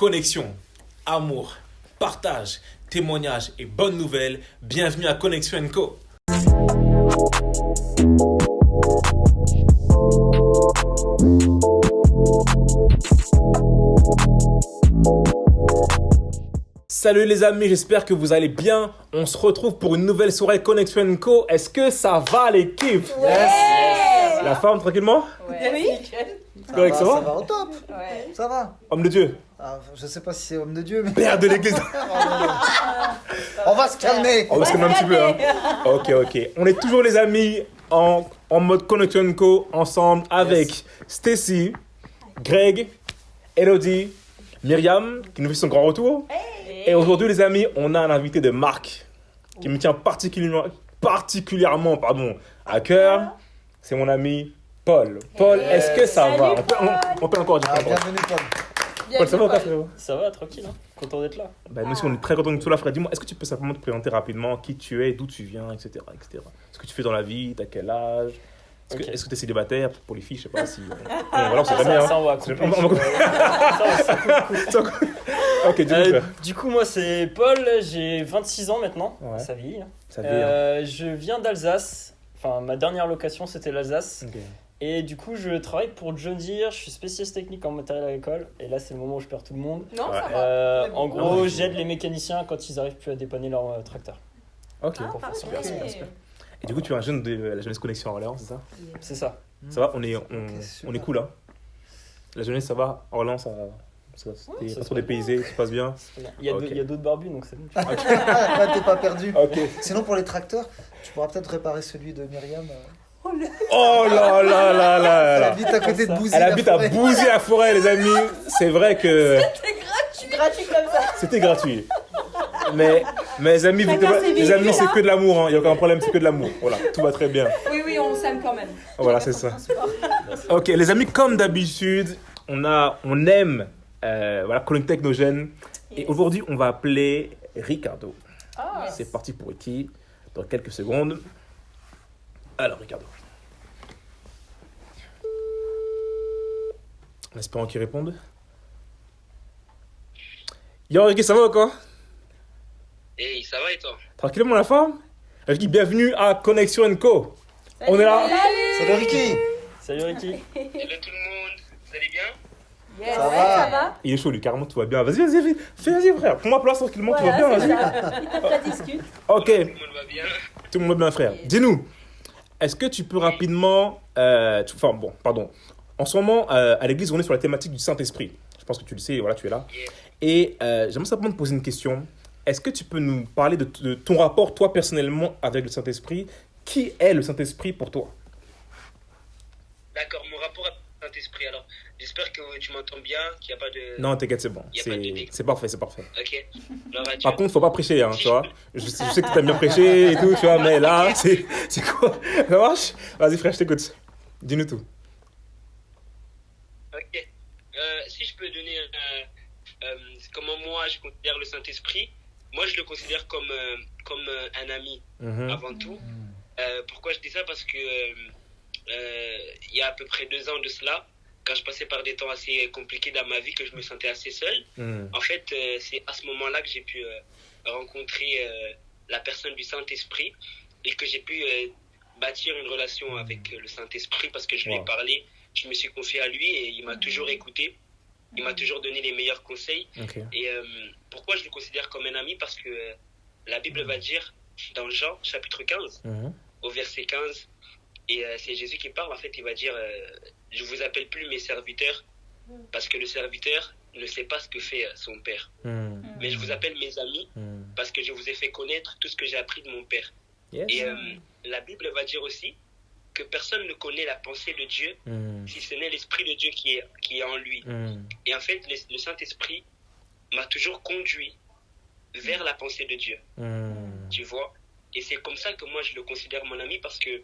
Connexion, amour, partage, témoignage et bonnes nouvelles. Bienvenue à Connexion Co. Salut les amis, j'espère que vous allez bien. On se retrouve pour une nouvelle soirée Connexion Co. Est-ce que ça va l'équipe? Yes. La forme tranquillement? Ouais. Oui. Correct, ça va? Ça va au top. Ouais. Ça va. Homme de Dieu. Je sais pas si c'est homme de Dieu, mais Père de l'église. on va se calmer. On va se calmer un petit peu. Hein. Ok. On est toujours les amis en mode Connexion Co. ensemble avec Stacy, Greg, Elodie, Myriam qui nous fait son grand retour. Et aujourd'hui les amis, on a un invité de marque qui me tient particulièrement à cœur. C'est mon ami Paul. Paul, est-ce que ça va? On peut encore dire Bienvenue Paul. Paul, ça va ou pas, frérot? Ça va, tranquille, hein. Content d'être là. Nous aussi, on est très contents de tout là, frère. Dis-moi, est-ce que tu peux simplement te présenter rapidement qui tu es, d'où tu viens, etc. Ce que tu fais dans la vie, t'as quel âge? Est-ce que tu es célibataire? Pour les filles, je sais pas si. Voilà, on sait jamais. Ça, on va couper. Ok, dis-moi, frère. Du coup, moi, c'est Paul, j'ai 26 ans maintenant. Ouais. Ça vieillit. Ça vient. Je viens d'Alsace. Enfin, ma dernière location, c'était l'Alsace. Ok. Et du coup, je travaille pour John Deere. Je suis spécialiste technique en matériel agricole. Et là, c'est le moment où je perds tout le monde. Non, Ouais. ça va. En gros, j'aide les mécaniciens quand ils arrivent plus à dépanner leur tracteur. Ok. Super. Et du coup, tu es un jeune de la jeunesse Connexion à Orléans, c'est ça? C'est ça. Ça va? On est super. cool, hein? La jeunesse, ça va? Orléans, ça t'es ça pas se trop passe dépaysé, ça se passe bien? Il y a Ok. il y a d'autres barbus, donc c'est bon. Là, t'es pas perdu. Ok. Sinon, pour les tracteurs, tu pourras peut-être réparer celui de Myriam. Oh là là là là Elle là! habite à côté de Bouzy. Elle habite à Bouzy-la-Forêt, les amis. C'est vrai que Gratuit comme ça. c'était gratuit. Mais les amis, Chacun ses les amis, vies, c'est hein. que de l'amour. Il n'y a aucun problème, c'est que de l'amour. Voilà, tout va très bien. Oui, on s'aime quand même. Voilà, c'est ça. Ok, les amis, comme d'habitude, on aime connecter avec nos jeunes. Et aujourd'hui, on va appeler Ricardo. Ah. C'est parti pour Ricky dans quelques secondes. Alors, Ricardo. En espérant qu'il réponde. Yo, Ricky, ça va ou quoi? Hey, ça va et toi? Tranquillement, la forme? Ricky, bienvenue à Connexion Co. On est là? Salut Ricky. Salut Ricky. Hello tout le monde, vous allez bien? Yes. Ça Ouais, va. ça va. Il est chaud, lui, carrément, tout va bien. Vas-y, vas-y, frère. Prends-moi place tranquillement, tout va bien, vas-y. Il tape la discute. Ok, Tout le monde va bien? tout le monde va bien, frère. Dis-nous, est-ce que tu peux rapidement... En ce moment, à l'église, on est sur la thématique du Saint-Esprit. Je pense que tu le sais, voilà, tu es là. Yeah. Et j'aimerais simplement te poser une question. Est-ce que tu peux nous parler de ton rapport, toi, personnellement, avec le Saint-Esprit? Qui est le Saint-Esprit pour toi? D'accord, mon rapport à Saint-Esprit, alors j'espère que tu m'entends bien, qu'il n'y a pas de... Non, t'inquiète, c'est bon. Y a pas de pique. C'est parfait. Ok. Alors, Par contre, faut pas prêcher, hein, tu vois. Je sais que t'aimes bien prêcher et tout, tu vois, mais là, c'est quoi? Ça marche? Vas-y, frère, je t'écoute. Dis-nous tout. Ok. Si je peux donner comment moi je considère le Saint-Esprit, moi je le considère comme un ami avant tout. Pourquoi je dis ça? Parce que il y a à peu près 2 ans de cela, quand je passais par des temps assez compliqués dans ma vie, que je me sentais assez seul, en fait c'est à ce moment-là que j'ai pu rencontrer la personne du Saint-Esprit et que j'ai pu bâtir une relation avec le Saint-Esprit parce que je lui ai parlé, je me suis confié à lui et il m'a toujours écouté, il m'a toujours donné les meilleurs conseils. Okay. Et pourquoi je le considère comme un ami? Parce que la Bible va dire dans Jean chapitre 15 au verset 15, et c'est Jésus qui parle, en fait il va dire je vous appelle plus mes serviteurs parce que le serviteur ne sait pas ce que fait son père, mais je vous appelle mes amis parce que je vous ai fait connaître tout ce que j'ai appris de mon père. Yes. Et la Bible va dire aussi que personne ne connaît la pensée de Dieu si ce n'est l'Esprit de Dieu qui est en lui. Et en fait, le Saint-Esprit m'a toujours conduit vers la pensée de Dieu. Tu vois? Et c'est comme ça que moi, je le considère mon ami parce que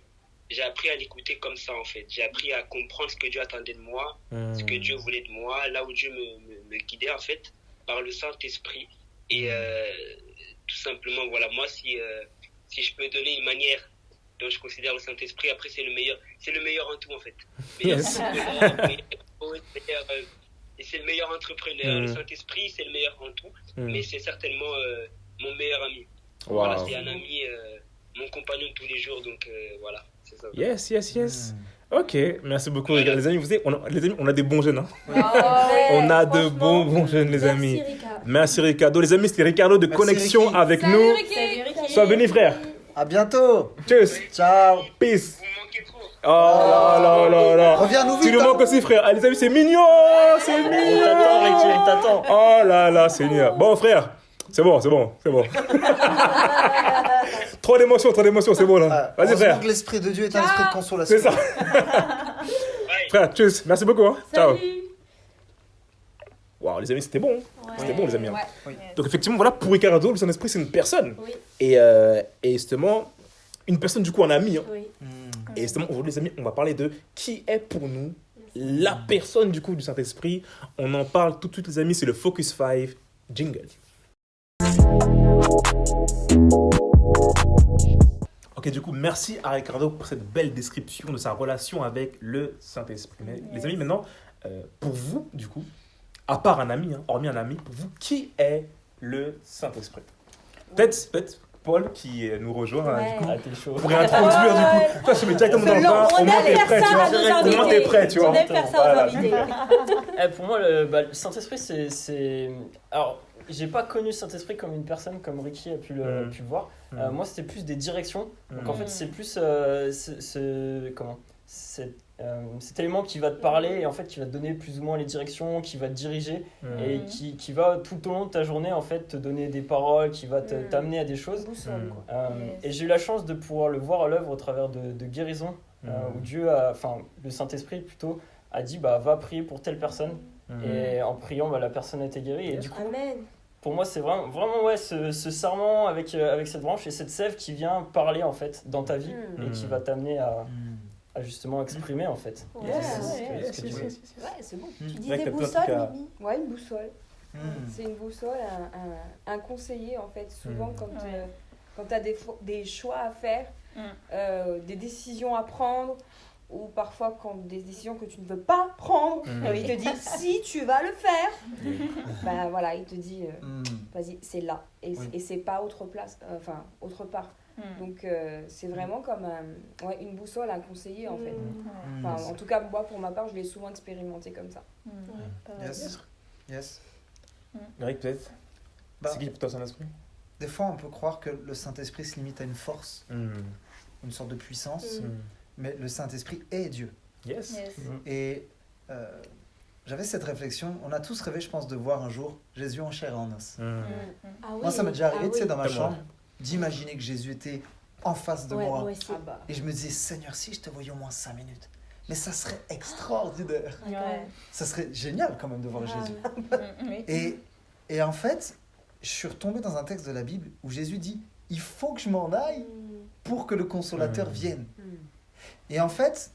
j'ai appris à l'écouter comme ça, en fait. J'ai appris à comprendre ce que Dieu attendait de moi, ce que Dieu voulait de moi, là où Dieu me guidait, en fait, par le Saint-Esprit. Et tout simplement, voilà, moi, si je peux donner une manière dont je considère le Saint-Esprit, après c'est le meilleur en tout en fait. Yes. et c'est le meilleur entrepreneur. Le Saint-Esprit, c'est le meilleur en tout, mais c'est certainement mon meilleur ami. Wow. Voilà, c'est un ami, mon compagnon de tous les jours, donc voilà, c'est ça. Yes. Ok, merci beaucoup. Les amis, on a des bons jeunes. Hein. Ouais, On a de franchement. bons jeunes, les amis. Merci, Rika. Merci Ricardo. Les amis, c'était Ricardo de Merci, Connexion Ricky. avec Salut, nous. Ricky. Sois béni, frère. À bientôt. Tchuss. Ciao. Peace. Vous me manquez trop. Oh là. Reviens-nous Tu vite. nous hein. manques aussi, frère. Ah, les amis, c'est mignon. C'est On mignon. t'attend, Ricky, on t'attend. Oh là, Seigneur. Bon, frère. C'est bon. Trop d'émotions, c'est bon là. Vas-y, Heureusement frère. que l'esprit de Dieu est un esprit de consolation. C'est ça. Frère, tchuss. Merci beaucoup. Hein. Ciao. Salut. Waouh, les amis, c'était bon. C'était bon, les amis. Hein. Ouais. Donc, effectivement, voilà, pour Ricardo, le Saint-Esprit, c'est une personne. Oui. Et justement, une personne, du coup, un ami. Hein. Oui. Et justement, aujourd'hui, les amis, on va parler de qui est pour nous la personne, du coup, du Saint-Esprit. On en parle tout de suite, les amis. C'est le Focus 5 Jingle. Ok, du coup, merci à Ricardo pour cette belle description de sa relation avec le Saint-Esprit. Mais, les amis, maintenant, pour vous, du coup, à part un ami, hein, hormis un ami, pour vous, qui est le Saint-Esprit? Peut-être Paul qui nous rejoint, Ouais. du coup, Ah, t'es chaud. pourrait introduire, du coup. Toi, je mets directement dans le bain, au moins t'es prêt, tu vois. Au moins t'es prêt, tu vois. On aime faire ça aux Voilà. invités. Pour moi, le Saint-Esprit, c'est. Alors, j'ai pas connu le Saint-Esprit comme une personne, comme Ricky a pu le voir. Moi, c'était plus des directions. Donc, en fait, c'est plus cet élément qui va te parler et en fait, qui va te donner plus ou moins les directions, qui va te diriger et qui va tout au long de ta journée, en fait, te donner des paroles, qui va t'amener à des choses. Boussole, quoi. Et j'ai eu la chance de pouvoir le voir à l'œuvre au travers de guérisons, où Dieu le Saint-Esprit plutôt, a dit va prier pour telle personne. Et en priant, la personne a été guérie. Et du coup, Amen. pour moi, c'est vraiment ouais, ce sarment avec cette branche et cette sève qui vient parler en fait dans ta vie et qui va t'amener à justement exprimer en fait. Ouais, Ce que tu veux. Ouais, c'est bon. Tu Ouais, disais t'as boussole, plein de Mimi. Ouais, une boussole. Hmm. C'est une boussole, un conseiller en fait. Souvent, quand tu as des choix à faire, des décisions à prendre, ou parfois quand des décisions que tu ne veux pas prendre, il te dit si tu vas le faire, ben voilà, il te dit vas-y, c'est là et c'est pas autre place, autre part. Donc c'est vraiment comme une boussole, un conseiller en fait. En tout cas, moi pour ma part, je l'ai souvent expérimenté comme ça. Yes. Greg, peut-être. Bah, C'est qui pour toi Saint-Esprit? des fois, on peut croire que le Saint-Esprit se limite à une force, une sorte de puissance, mais le Saint-Esprit est Dieu. Yes. Et j'avais cette réflexion, on a tous rêvé, je pense, de voir un jour Jésus en chair et en os. Ah oui. Moi, ça m'est déjà arrivé, tu sais, dans ma Comme moi. chambre, d'imaginer que Jésus était en face de Ouais, moi. moi aussi. Ah bah. Et je me disais, Seigneur, si je te voyais au moins 5 minutes, mais ça serait extraordinaire. Ça serait génial quand même de voir Jésus. Et en fait, je suis retombé dans un texte de la Bible où Jésus dit, il faut que je m'en aille pour que le Consolateur vienne. Et en fait,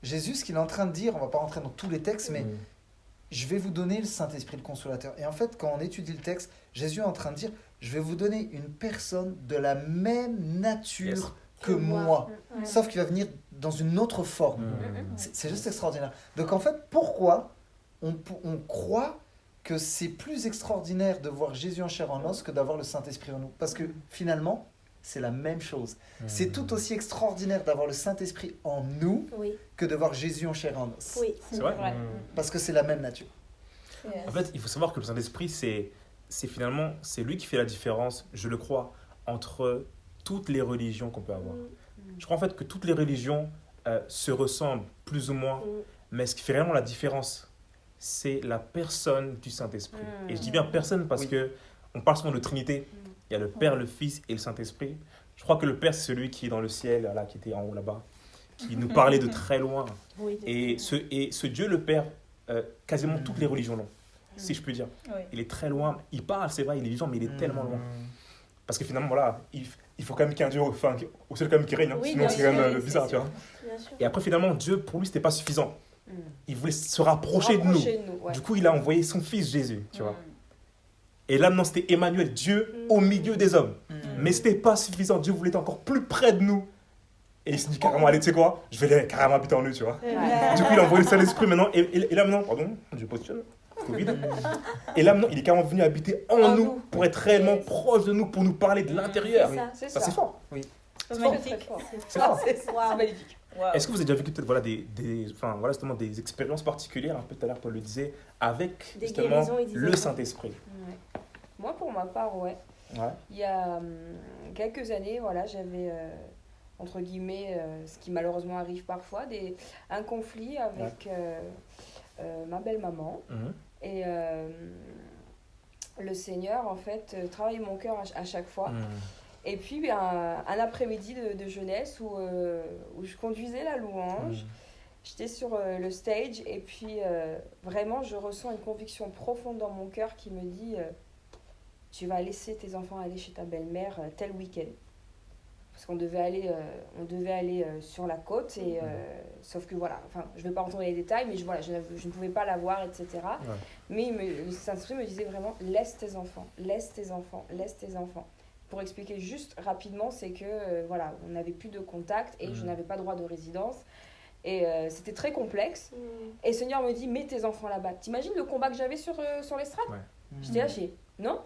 Jésus, ce qu'il est en train de dire, on va pas rentrer dans tous les textes, mais je vais vous donner le Saint-Esprit, le Consolateur. Et en fait, quand on étudie le texte, Jésus est en train de dire, je vais vous donner une personne de la même nature que moi. Sauf qu'il va venir dans une autre forme. C'est juste extraordinaire. Donc en fait, pourquoi on croit que c'est plus extraordinaire de voir Jésus en chair en os que d'avoir le Saint-Esprit en nous? Parce que finalement, c'est la même chose. C'est tout aussi extraordinaire d'avoir le Saint-Esprit en nous que de voir Jésus en chair et en os. Oui, C'est vrai. Parce que c'est la même nature. En fait, il faut savoir que le Saint-Esprit, c'est finalement, c'est lui qui fait la différence, je le crois, entre toutes les religions qu'on peut avoir. Je crois en fait que toutes les religions se ressemblent plus ou moins, mais ce qui fait réellement la différence, c'est la personne du Saint-Esprit. Et je dis bien personne parce que on parle souvent de Trinité. Il y a le Père, le Fils et le Saint-Esprit. Je crois que le Père, c'est celui qui est dans le ciel, là, qui était en haut là-bas, qui nous parlait de très loin. Et ce Dieu, le Père, quasiment toutes les religions l'ont, si je puis dire. Il est très loin. Il parle, c'est vrai, il est vivant, mais il est tellement loin. Parce que finalement, voilà, il faut quand même qu'il y ait un Dieu, enfin, au seul quand même qui règne, hein, sinon c'est quand même bizarre, tu vois. Et après, finalement, Dieu, pour lui, c'était pas suffisant. Il voulait se rapprocher de nous. Du coup, il a envoyé son fils Jésus, tu vois. Et là, maintenant, c'était Emmanuel, Dieu au milieu des hommes. Mais c'était pas suffisant. Dieu voulait être encore plus près de nous. Et il s'est dit carrément, allez, tu sais quoi, je vais carrément habiter en lui, tu vois. Du coup, il a envoyé le Saint-Esprit maintenant. Et là, maintenant, pardon, je positionne. Covid. Et là, maintenant, il est carrément venu habiter en nous pour être réellement proche de nous, pour nous parler de l'intérieur. C'est Ça, ça. c'est fort. Oui. C'est magnifique. fort. C'est fort. C'est magnifique. Wow. Est-ce que vous avez déjà vécu peut-être voilà, justement, des expériences particulières, un peu tout à l'heure Paul le disait, avec Des justement guérisons, il disait le quoi. Saint-Esprit? Ouais. Moi, pour ma part, ouais. Ouais. Il y a quelques années, voilà, j'avais, entre guillemets, ce qui malheureusement arrive parfois, un conflit avec ma belle-maman. Mhm. Et le Seigneur, en fait, travaille mon cœur à chaque fois. Mhm. Et puis, un après-midi de jeunesse où je conduisais la louange, j'étais sur le stage et puis vraiment, je ressens une conviction profonde dans mon cœur qui me dit tu vas laisser tes enfants aller chez ta belle-mère tel week-end. Parce qu'on devait aller, sur la côte, et, sauf que voilà, enfin, je ne vais pas rentrer dans les détails, mais je ne pouvais pas la voir, etc. Ouais. Mais le Saint-Esprit me disait vraiment laisse tes enfants, laisse tes enfants, laisse tes enfants. Pour expliquer juste rapidement, c'est que voilà, on n'avait plus de contact et je n'avais pas droit de résidence. Et c'était très complexe. Et le Seigneur me dit, mets tes enfants là-bas. T'imagines le combat que j'avais sur l'estrade? J'étais là, j'ai non,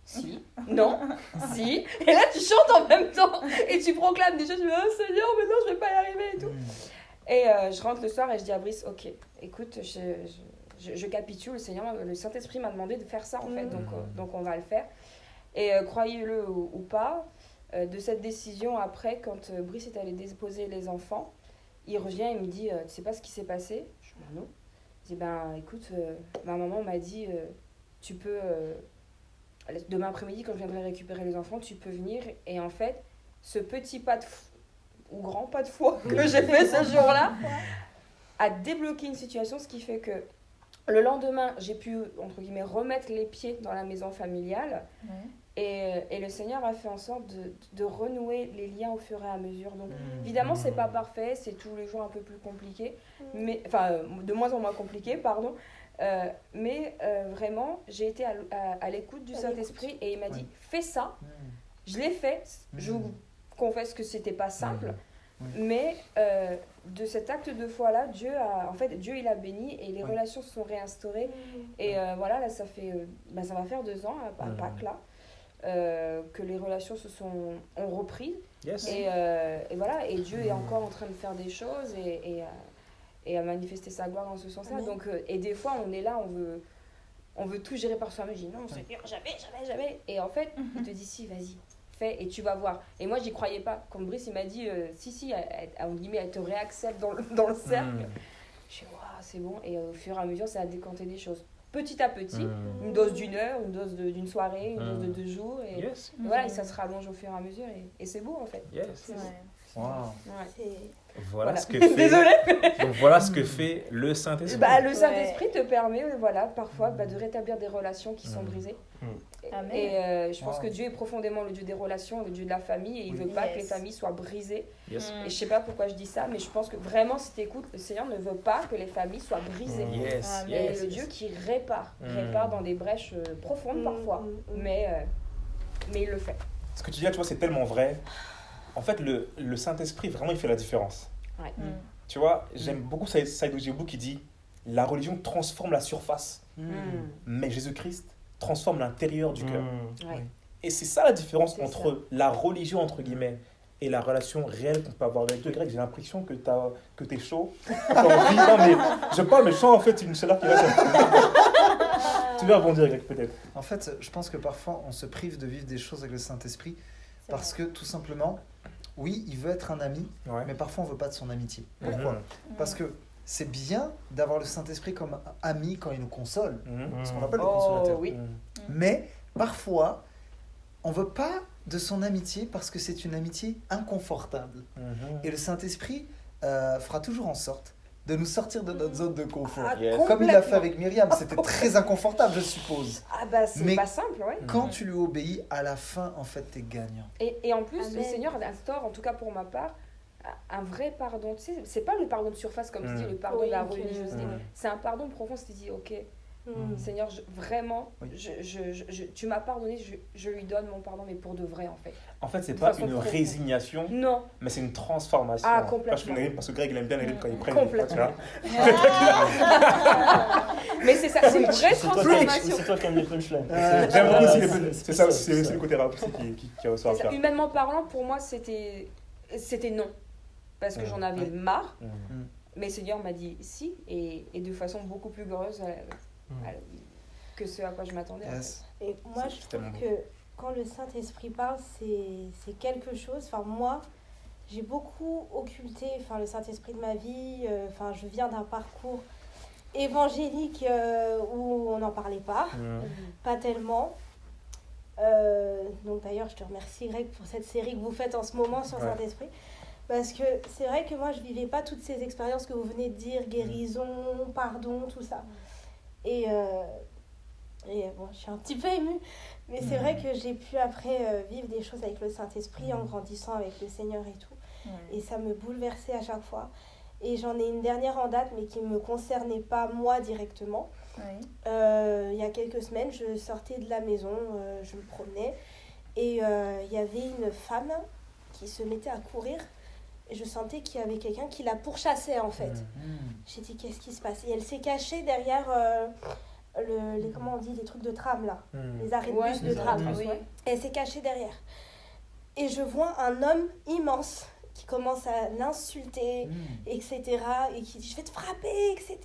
si, non, si. Et là, tu chantes en même temps. Et tu proclames des choses. Je me dis, oh Seigneur, mais non, je vais pas y arriver et tout. Et je rentre le soir et je dis à Brice, ok, écoute, je capitule. Le Saint-Esprit m'a demandé de faire ça en fait. Donc on va le faire. Et croyez-le ou pas, de cette décision, après, quand Brice est allé déposer les enfants, il revient et me dit tu sais pas ce qui s'est passé? Je dis non. Il dit écoute, ma maman m'a dit tu peux, demain après-midi, quand je viendrai récupérer les enfants, tu peux venir. Et en fait, ce petit pas de ou grand pas de foi que j'ai fait ce jour-là a débloqué une situation, ce qui fait que le lendemain, j'ai pu, entre guillemets, remettre les pieds dans la maison familiale. Et le Seigneur a fait en sorte de renouer les liens au fur et à mesure. Donc, évidemment, c'est pas parfait, c'est tous les jours un peu plus compliqué, mais, enfin, de moins en moins compliqué, pardon. Mais vraiment, j'ai été à l'écoute du Saint-Esprit et il m'a dit fais ça. Je l'ai fait. Je vous confesse que c'était pas simple. Mais de cet acte de foi-là, Dieu il a béni et les relations se sont réinstaurées. Et voilà, là, ça va faire 2 ans à Pâques, là, que les relations ont repris. Yes. Et voilà, et Dieu est encore en train de faire des choses et à manifester sa gloire en ce sens-là. Donc, et des fois, on est là, on veut tout gérer par soi-même. Je dis non, Seigneur, jamais. Et en fait, il te dit si, vas-y. Fais et tu vas voir. Et moi, j'y croyais pas. Comme Brice, il m'a dit si, elle te réaccepte dans le cercle. Je suis c'est bon. Et au fur et à mesure, ça a décanté des choses. Petit à petit, une dose d'1 heure, une dose d'une soirée, une dose de 2 jours. Et voilà, et ça se rallonge au fur et à mesure. Et c'est beau en fait. Yes. Wow. Voilà ce que fait. Désolée. Donc voilà ce que fait le Saint-Esprit. Le Saint-Esprit te permet, parfois, de rétablir des relations qui sont brisées. Et je pense que Dieu est profondément le Dieu des relations, le Dieu de la famille, et il veut pas que les familles soient brisées. Yes. Et je sais pas pourquoi je dis ça, mais je pense que vraiment, si tu écoutes, le Seigneur ne veut pas que les familles soient brisées. Yes. Il est le Dieu qui répare dans des brèches profondes parfois, mais il le fait. Ce que tu dis là, tu vois, c'est tellement vrai. En fait, le Saint-Esprit, vraiment, il fait la différence. Ouais. Tu vois, j'aime beaucoup Saïd Ojibou qui dit « La religion transforme la surface, mais Jésus-Christ transforme l'intérieur du cœur. » Et c'est ça la différence entre la religion, entre guillemets, et la relation réelle qu'on peut avoir avec Dieu. Greg, j'ai l'impression que t'es chaud. Non, mais je parle, mais je sens en fait une chaleur qui va Tu veux rebondir, Greg, peut-être? En fait, je pense que parfois, on se prive de vivre des choses avec le Saint-Esprit parce que, tout simplement, oui, il veut être un ami, mais parfois, on ne veut pas de son amitié. Pourquoi? Parce que c'est bien d'avoir le Saint-Esprit comme ami quand il nous console, ce qu'on appelle le consolateur. Mais parfois, on ne veut pas de son amitié parce que c'est une amitié inconfortable. Et le Saint-Esprit fera toujours en sorte de nous sortir de notre zone de confort. Comme il l'a fait avec Myriam, c'était très inconfortable, je suppose. C'est pas simple, quand tu lui obéis, à la fin, en fait, t'es gagnant. Et en plus, le Seigneur instaure, en tout cas pour ma part, un vrai pardon. Tu sais, c'est pas le pardon de surface, comme tu dis, le pardon de la religiosité. C'est un pardon profond, c'est-à-dire, ok, Seigneur, vraiment, tu m'as pardonné, je lui donne mon pardon, mais pour de vrai, en fait. En fait, c'est pas une résignation, non, mais c'est une transformation. Ah, complètement. Parce que Greg, il aime bien les rimes quand il prend. Complètement. Mais c'est ça, c'est une vraie transformation. C'est toi qui aimes les punchlines. J'aime beaucoup aussi les punchlines. C'est ça, c'est le côté rap qui ressort. Humainement parlant, pour moi, c'était non. Parce que j'en avais marre. Mais Seigneur m'a dit si, et de façon beaucoup plus heureuse que ce à quoi je m'attendais. Yes. Et moi, je trouve que quand le Saint-Esprit parle, c'est quelque chose. Enfin, moi, j'ai beaucoup occulté le Saint-Esprit de ma vie. Je viens d'un parcours évangélique où on n'en parlait pas, pas tellement. Donc d'ailleurs, je te remercie, Greg, pour cette série que vous faites en ce moment sur le Saint-Esprit. Parce que c'est vrai que moi, je ne vivais pas toutes ces expériences que vous venez de dire, guérison, pardon, tout ça. Et bon, je suis un petit peu émue, mais c'est vrai que j'ai pu après vivre des choses avec le Saint-Esprit en grandissant avec le Seigneur et tout. Et ça me bouleversait à chaque fois. Et j'en ai une dernière en date, mais qui ne me concernait pas moi directement. Il y a quelques semaines, je sortais de la maison, je me promenais, et il y avait une femme qui se mettait à courir. Et je sentais qu'il y avait quelqu'un qui la pourchassait, en fait. J'ai dit, qu'est-ce qui se passe? Et elle s'est cachée derrière comment on dit, les trucs de tram, là. Les arrêts de bus de tram. Oui. Elle s'est cachée derrière. Et je vois un homme immense qui commence à l'insulter, etc. Et qui dit, je vais te frapper, etc.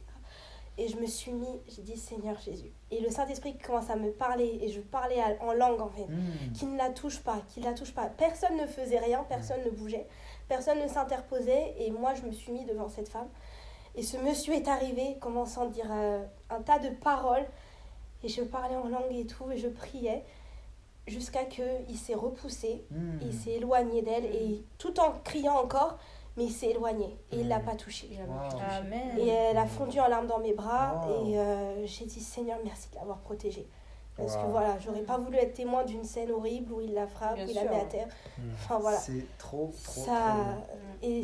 Et je me suis j'ai dit, Seigneur Jésus. Et le Saint-Esprit commence à me parler, et je parlais en langue, en fait. Qui ne la touche pas, qui ne la touche pas. Personne ne faisait rien, personne ne bougeait. Personne ne s'interposait, et moi je me suis mis devant cette femme. Et ce monsieur est arrivé, commençant à dire un tas de paroles, et je parlais en langue et tout, et je priais, jusqu'à qu'il s'est repoussé, il s'est éloigné d'elle, et tout en criant encore, mais il s'est éloigné, et il ne l'a pas touchée. Amen. Et elle a fondu en larmes dans mes bras, et j'ai dit, Seigneur, merci de l'avoir protégée. Parce que voilà, j'aurais pas voulu être témoin d'une scène horrible où il la frappe, où il la met à terre. Enfin voilà. C'est trop. Et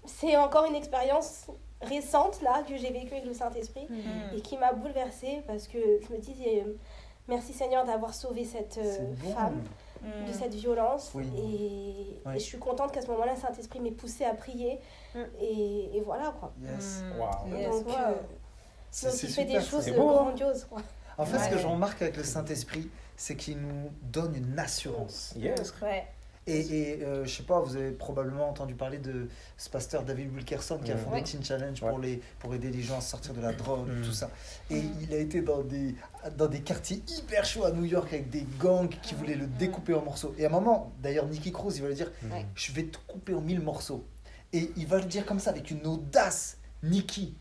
c'est encore une expérience récente là que j'ai vécue avec le Saint-Esprit et qui m'a bouleversée parce que je me dis merci Seigneur d'avoir sauvé cette femme de cette violence et je suis contente qu'à ce moment-là le Saint-Esprit m'ait poussée à prier et voilà quoi. Yes. Donc il fait des choses beau, grandioses quoi. En fait, ce que je remarque avec le Saint-Esprit, c'est qu'il nous donne une assurance. Yes. Et je sais pas, vous avez probablement entendu parler de ce pasteur David Wilkerson qui a fondé Teen Challenge pour aider les gens à sortir de la drogue, tout ça. Et il a été dans des quartiers hyper chauds à New York avec des gangs qui voulaient le découper en morceaux. Et à un moment, d'ailleurs, Nicky Cruz, il va lui dire je vais te couper en 1000 morceaux. Et il va le dire comme ça, avec une audace. Nicky,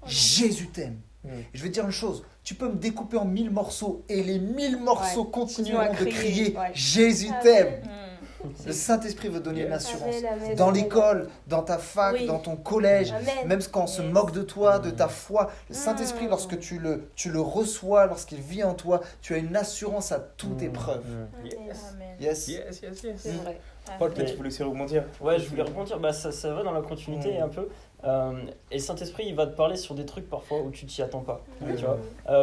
Jésus t'aime. Et je vais te dire une chose, tu peux me découper en 1000 morceaux et les 1000 morceaux continueront de crier Jésus t'aime. Le Saint-Esprit veut donner une assurance. Amen. Dans l'école, dans ta fac, dans ton collège, même quand on se moque de toi, de ta foi, le Saint-Esprit, lorsque tu le reçois, lorsqu'il vit en toi, tu as une assurance à toute épreuve. Yes. C'est vrai. Paul, peut-être tu voulais aussi rebondir. Ouais, je voulais rebondir. Ça va dans la continuité un peu. Et le Saint-Esprit, il va te parler sur des trucs parfois où tu t'y attends pas. Tu vois.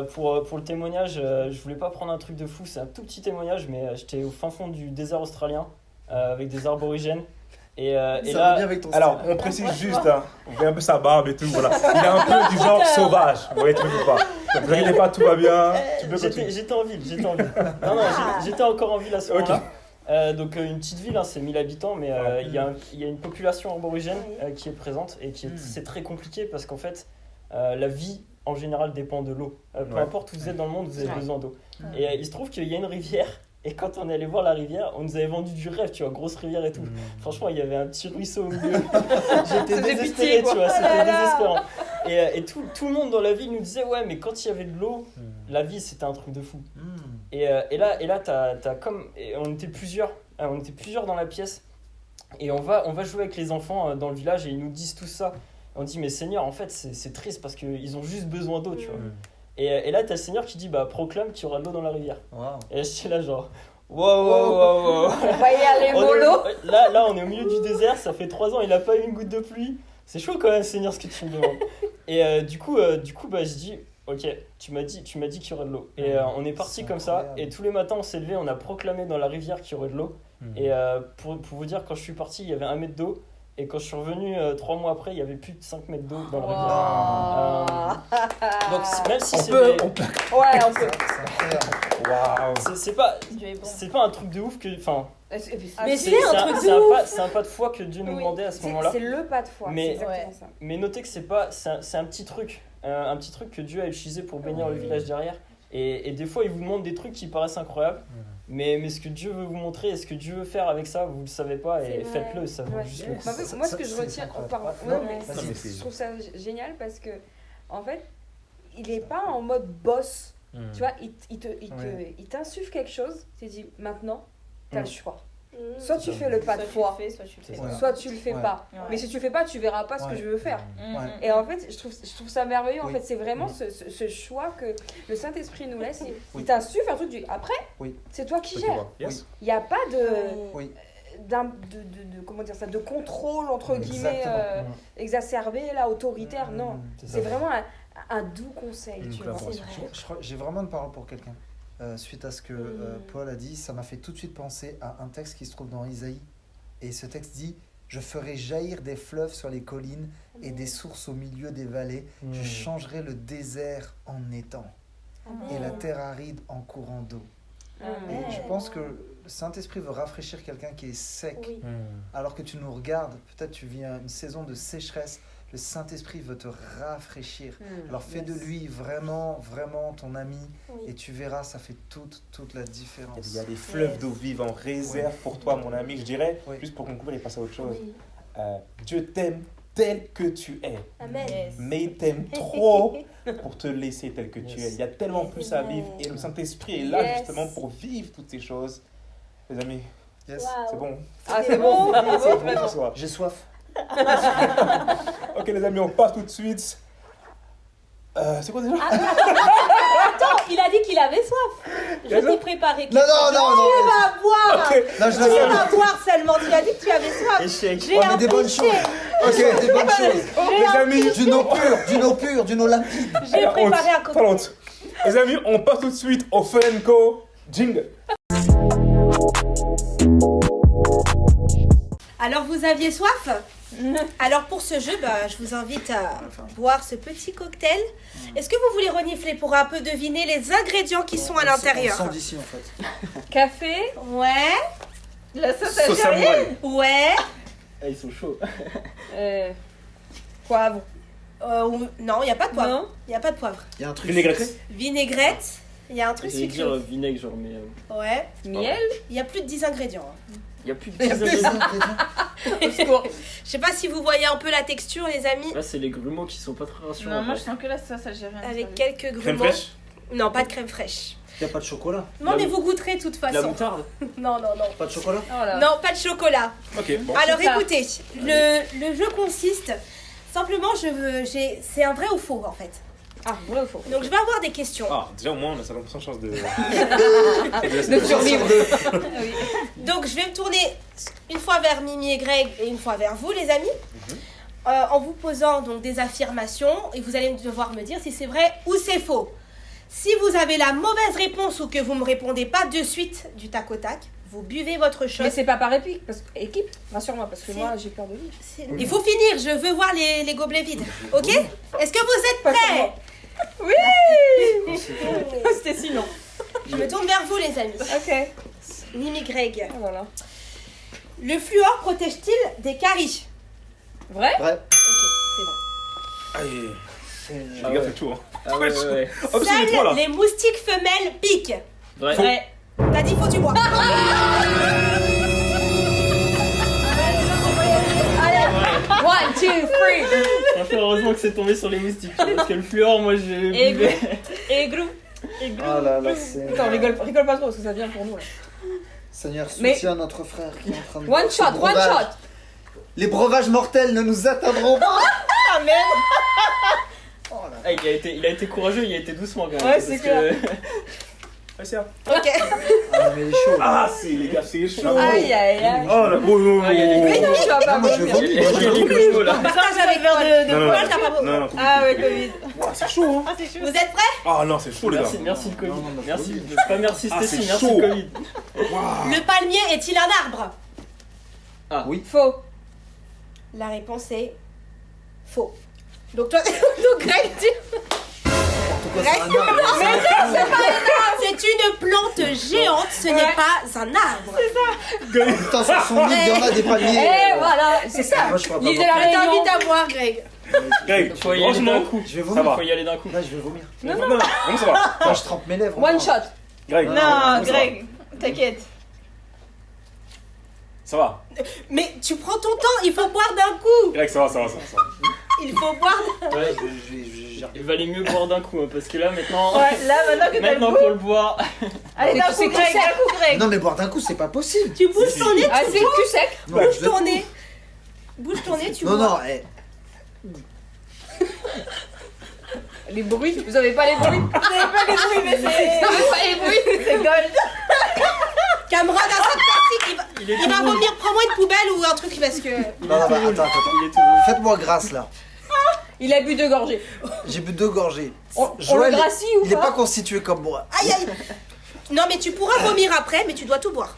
Pour le témoignage, je voulais pas prendre un truc de fou. C'est un tout petit témoignage, mais j'étais au fin fond du désert australien avec des aborigènes. Et Ça là, va bien avec ton Alors, on précise juste, on voit un peu sa barbe et tout, voilà. Il est un peu du genre sauvage, vous voyez, truc ou pas. Ne vous inquiétez pas, tout va bien, tu peux continuer. j'étais en ville. Non, j'étais encore en ville à ce moment-là. Donc une petite ville, c'est 1000 habitants, mais il y a une population aborigène qui est présente et c'est très compliqué parce qu'en fait, la vie en général dépend de l'eau. Peu importe où vous êtes dans le monde, vous avez besoin d'eau. Et il se trouve qu'il y a une rivière. Et quand on est allé voir la rivière, on nous avait vendu du rêve, tu vois, grosse rivière et tout. Franchement, il y avait un petit ruisseau au milieu. J'étais désespéré, tu vois, c'était désespérant. Et tout le monde dans la ville nous disait, ouais, mais quand il y avait de l'eau, la vie, c'était un truc de fou. Et là, t'as comme... on était plusieurs dans la pièce. Et on va jouer avec les enfants dans le village et ils nous disent tout ça. On dit, mais Seigneur, en fait, c'est triste parce qu'ils ont juste besoin d'eau, tu vois. Et là, t'as le Seigneur qui dit, proclame qu'il y aura de l'eau dans la rivière. Wow. Et j'étais là, genre, wow. On va y aller mollo. Là, on est au milieu du désert, ça fait 3 ans, il n'a pas eu une goutte de pluie. C'est chaud quand même, Seigneur, ce que tu me demandes. Et du coup, je dis, ok, tu m'as dit qu'il y aurait de l'eau. Et on est parti comme ça, et tous les matins on s'est levé, on a proclamé dans la rivière qu'il y aurait de l'eau. Et pour vous dire, quand je suis parti, il y avait 1 mètre d'eau. Et quand je suis revenu 3 mois après, il y avait plus de 5 mètres d'eau dans la rivière. Donc même si c'est Ouais, on peut. Waouh. c'est pas un truc de ouf que enfin Mais c'est un truc de ouf. C'est un pas de foi que Dieu nous demandait à ce moment-là. C'est le pas de foi, Mais- c'est exactement ça. Mais notez que c'est un petit truc, un petit truc que Dieu a utilisé pour bénir le village derrière. Et des fois, il vous demande des trucs qui paraissent incroyables. Mais ce que Dieu veut vous montrer et ce que Dieu veut faire avec ça, vous le savez pas et faites-le, ça vaut juste le coup. En fait, moi, ce que je retiens, je trouve ça génial parce que, en fait, il est pas en mode boss. Tu vois, il t'insuffle quelque chose, il te dit maintenant, tu as le choix. Soit tu fais le pas de foi, soit tu le fais pas. Mais si tu le fais pas, tu verras pas ce que je veux faire. Et en fait, je trouve ça merveilleux. En fait, c'est vraiment ce choix que le Saint-Esprit nous laisse. Il t'insuffle un truc du après, c'est toi qui gères. Il n'y a pas comment dire ça, de contrôle entre guillemets exacerbé, là, autoritaire. Non, c'est vraiment un doux conseil. Tu vois. Je crois, j'ai vraiment une parole pour quelqu'un. Suite à ce que Paul a dit, ça m'a fait tout de suite penser à un texte qui se trouve dans Isaïe. Et ce texte dit « Je ferai jaillir des fleuves sur les collines et des sources au milieu des vallées. Je changerai le désert en étang et la terre aride en courant d'eau. » Et je pense que le Saint-Esprit veut rafraîchir quelqu'un qui est sec. Alors que tu nous regardes, peut-être tu vis une saison de sécheresse. Le Saint-Esprit veut te rafraîchir. Alors fais de lui vraiment, vraiment ton ami et tu verras, ça fait toute la différence. Il y a des fleuves d'eau vive en réserve pour toi, mon ami. Je dirais, juste pour conclure et passer à autre chose, Dieu t'aime tel que tu es. Amen. Mais il t'aime trop pour te laisser tel que tu es. Il y a tellement plus à vivre et le Saint-Esprit est là justement pour vivre toutes ces choses. Les amis, c'est bon. Ah, c'est bon. C'est bon ce soir. J'ai soif. Ok les amis, on part tout de suite. C'est quoi déjà? Attends, il a dit qu'il avait soif. Je t'ai préparé. Non. Tu vas boire. Ok. Non, Tu vas boire seulement. Tu as dit que tu avais soif. J'ai mais des bonnes choses. Ok, des bonnes choses. Les amis, Du eau limpide. J'ai préparé un cocktail. Talente. Les amis, on part tout de suite au Fun & Co. Jingle. Alors vous aviez soif? Alors pour ce jeu, je vous invite à boire ce petit cocktail. Est-ce que vous voulez renifler pour un peu deviner les ingrédients qui sont à l'intérieur? On sent d'ici en fait. Café, Ouais, la sauce Sauce à algérienne, moelle. ouais. Ah, ils sont chauds. poivre. Non, il n'y a pas de poivre. Non. Il n'y a pas de poivre. Il y a un truc Vinaigrette. sucré. Vinaigrette, il y a un truc J'allais sucré. dire vinaigre, genre, mais. Ouais, Miel. il y a plus de 10 ingrédients. Il y a plus de Il y a des 10 ingrédients. Je sais pas si vous voyez un peu la texture, les amis. Là, c'est les grumeaux qui sont pas très rassurants. Non, moi en je fait. sens que la sauce algérienne. Avec quelques Crème grumeaux. fraîche. Non, pas de crème fraîche. Il n'y a pas de chocolat. Non, mais vous goûterez de toute La façon. moutarde. Non. Pas de chocolat. Oh là. Non, pas de chocolat. Ok, bon. Alors ça. écoutez, le jeu consiste simplement, c'est un vrai ou faux en fait. Ah, vrai ou faux? Donc je vais avoir des questions. Ah, déjà au moins on a 50% de chance de survivre. Donc je vais me tourner une fois vers Mimi et Greg et une fois vers vous les amis. En vous posant donc des affirmations et vous allez devoir me dire si c'est vrai ou c'est faux. Si vous avez la mauvaise réponse ou que vous me répondez pas de suite du tac au tac, vous buvez votre shot. Mais c'est pas par équipe, rassure-moi, parce que Si. moi j'ai peur de vivre. Il faut finir, je veux voir les gobelets vides. Ok? Est-ce que vous êtes Pas prêts? C'était sinon. Je me tourne vers vous les amis. Ok. Mimi, Greg. Oh là là. Le fluor protège-t-il des caries? Vrai? Vrai. Ok, c'est bon. Aïe. J'ai Ah gaffe ouais. à tout. Hein. Ah ouais. Hop, c'est les trois là. Seules les moustiques femelles piquent. Vrai. Vrai. T'as dit faut tu bois. One, two, three. Franchement, heureusement que c'est tombé sur les moustiques. Parce que le fluor, moi j'ai. Et buvé. Et glou. Et glou. Ah là là, c'est. Attends, rigole pas trop parce que ça vient pour nous là. Seigneur, Mais- soutiens notre frère qui est en train de. One ce shot, one breuvage. shot. Les breuvages mortels ne nous atteindront pas. Amen. Oh là. Ah, il a été courageux, il a été doucement quand même. Ouais, c'est parce que- Allez, c'est là. Ok. Ah, non, mais il est chaud. Ah, c'est les gars, c'est chaud. Aïe, aïe, aïe. Oh, la boule. Ah, il y a des- Mais non, tu vas pas Non, moi, je vais vomir. vomir. Moi, je vais vomir. chaud là. Partage avec verre de Non, non, poil, t'as pas beau. Non, non, Ah ouais, Covid. Ouah, c'est chaud, hein. Ah, c'est chaud. Vous êtes prêts? Ah non, c'est chaud, les gars. Merci le Covid. Non, non, Merci. Covid. Pas merci Ah, Stécie, c'est merci chaud. le Covid. Waouh. Le palmier est-il un arbre? Faux. La réponse est faux. Donc toi, donc Greg, Pourquoi c'est un arbre? c'est une plante géante, ce n'est pas un arbre. Putain, sur son lit, il y en a des palmiers. Et voilà, c'est ça. Moi, je crois pas. L'île de la Je Réunion. t'invite à voir, Greg. Greg, Faut y aller d'un franchement, coup. Je vais ça vomir. va. Faut y aller d'un coup. Là, je vais vomir. Non, non, non, vraiment, ça va. Moi, je trempe mes lèvres. One shot. Greg, Non, vraiment, Greg, t'inquiète. Ça va. Mais tu prends ton temps, il faut boire d'un coup. Greg, ça va, ça va, ça va. Il faut boire. Ouais, il valait mieux boire d'un coup, hein, parce que là maintenant. Ouais, là maintenant que t'as le Maintenant goût. pour le boire. Allez, d'un C'est coup, Greg, sec. d'un coup, Greg. Non, mais boire d'un coup, c'est pas possible. Tu bouges ton nez, Ah, c'est le cul sec. Non, bouge je vais- ton nez. Bouge ton nez, tu Non, bois. non, Les bruits, vous avez pas les bruits. Vous avez pas les bruits, mais Vous avez pas les bruits. c'est gold. Cameron a cette partie, Il est il tout va rouge. vomir. Prends-moi une poubelle ou un truc parce que. Non, non, attends. Il est tout rouge. Faites-moi grâce, là. Il a bu 2 gorgées. J'ai bu 2 gorgées. On le Joël, gracie ou il est pas pas constitué comme moi. Aïe aïe. Non, mais tu pourras vomir après, mais tu dois tout boire.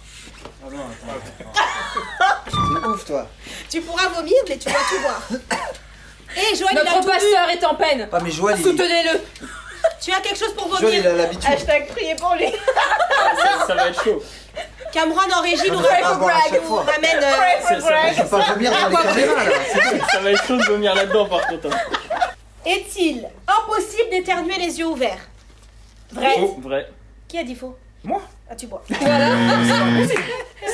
C'est ouf, toi. Tu pourras vomir, mais tu dois tout boire. Et Joël, il a Notre tout bu. pasteur est en peine. Ah, mais Joël, Soutenez-le. Tu as quelque chose pour Joël, il vomir. a l'habitude. Hashtag priez pour lui. Ça va être chaud. Cameron en régie nous Je vais pas boire à chaque fois. ramène. Ça va Je vais pas vomir dans les caméras, là. ça va être chaud de vomir là-dedans par contre. Hein. Est-il impossible d'éternuer les yeux ouverts? Vrai. Vrai. Qui a dit faux? Moi. Ah, tu bois. Voilà.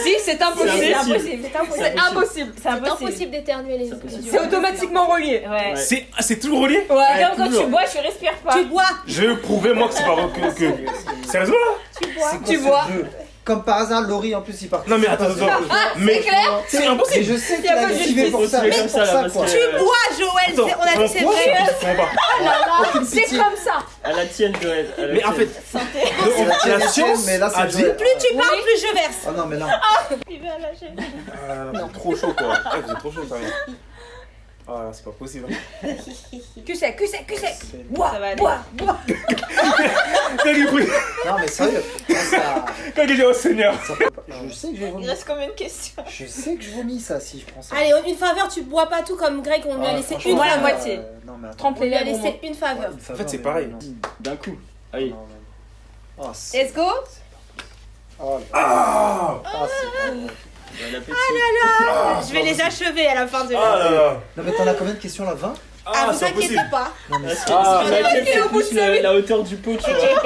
Si, c'est impossible. C'est C'est impossible. impossible. C'est impossible. C'est impossible. d'éternuer les C'est impossible. C'est automatiquement relié. Ouais. C'est toujours relié. Ouais. Comme quand toujours. tu bois, tu respires pas. Tu bois. Je vais prouver, moi, que c'est pas vrai que. Sérieusement, là? Tu bois. C'est quoi Tu ce vois. jeu? Comme par hasard, Laurie, en plus, il part. Non, mais attends, attends. Mais clair. c'est Mais impossible. je sais qu'il Y a a pas de motivé justice. pour ça. Mais Mais comme pour ça, là, ça, parce quoi. que- Tu bois, Joël. Attends, On a dit c'est quoi, vrai. je comprends pas. Aucune C'est pitié. comme ça. À la tienne, Joël. à la Mais en tienne. fait, C'est la science mais là, a c'est dit. Joël. Plus tu parles, plus je verse. Oh non, mais non. Il va lâcher. Vous êtes trop chaud, quoi. Ouais, vous êtes trop chaud, ça va. Ah là, c'est pas possible. Cul sec, cul sec, cul sec. Ça va aller. Bois, bois. Quand il prie, Non, mais sérieux. Ça, quand il dit oh Seigneur. ça peut pas. Je sais que je vais Il vomir. reste combien de questions? Je sais que je vomis ça si je prends ça. Allez, une faveur, tu bois pas tout comme Greg, on lui a laissé franchement, une Voilà, faveur. moitié. Non, mais attends. Trempe On les lui a lèvres. au moins. laissé une faveur. Une faveur, En fait, c'est mais pareil. non. D'un coup. Allez. Non, non. Oh, c'est- Let's go. oh, Ah. c'est bon. Bon appétit. Je vais les achever à la fin de. Ah là là. Non, mais t'en as combien de questions là? 20? Ah, vous c'est inquiétez impossible. pas. Non, mais Parce c'est- que Ah, ce qui m'inquiète, ok, c'est au bout de plus sa vie. la hauteur du pot, tu vois.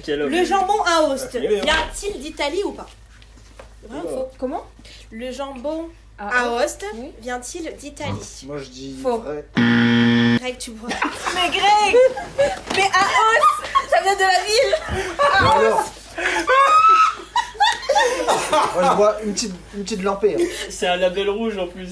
Quel homme. Le jambon à Aoste, Ah, c'est vient-il d'Italie ou pas? Vrai ou faux? Comment? Le jambon Ah, à Aoste oui. vient-il d'Italie? Moi je dis Faux. vrai. Greg, tu bois. Mais Greg! Mais à Os! Ça vient de la ville! Mais alors Moi je bois une petite lampée. Hein. C'est un label rouge en plus.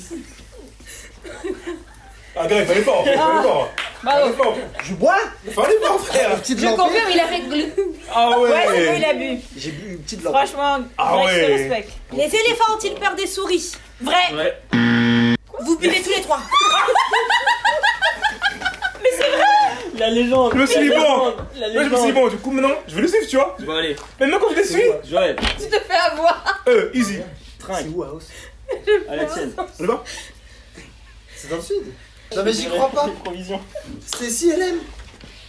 Ah, gars, il fallait pas. Fallait pas. Bravo. Je bois Fallait pas, une frère. petite Je lampée. confirme, il a fait glou. Ah Ouais, c'est bon, ouais. il a bu. J'ai bu une petite lampée. Franchement, Ah Greg, je te ouais. respecte. Les éléphants ont-ils peur des souris? Vrai. Ouais. Vous buvez tous les trois. La légende. Je me suis dit bon. La Là, je me suis dit légende. bon, du coup, maintenant, je vais le suivre, tu vois. Bon, allez. Maintenant, quand je le suis, Joël, Tu te fais avoir. easy. trinque. C'est où à Os? À la tienne. On y va? C'est dans le sud. Non mais j'y crois pas. Provision. C'est si elle aime.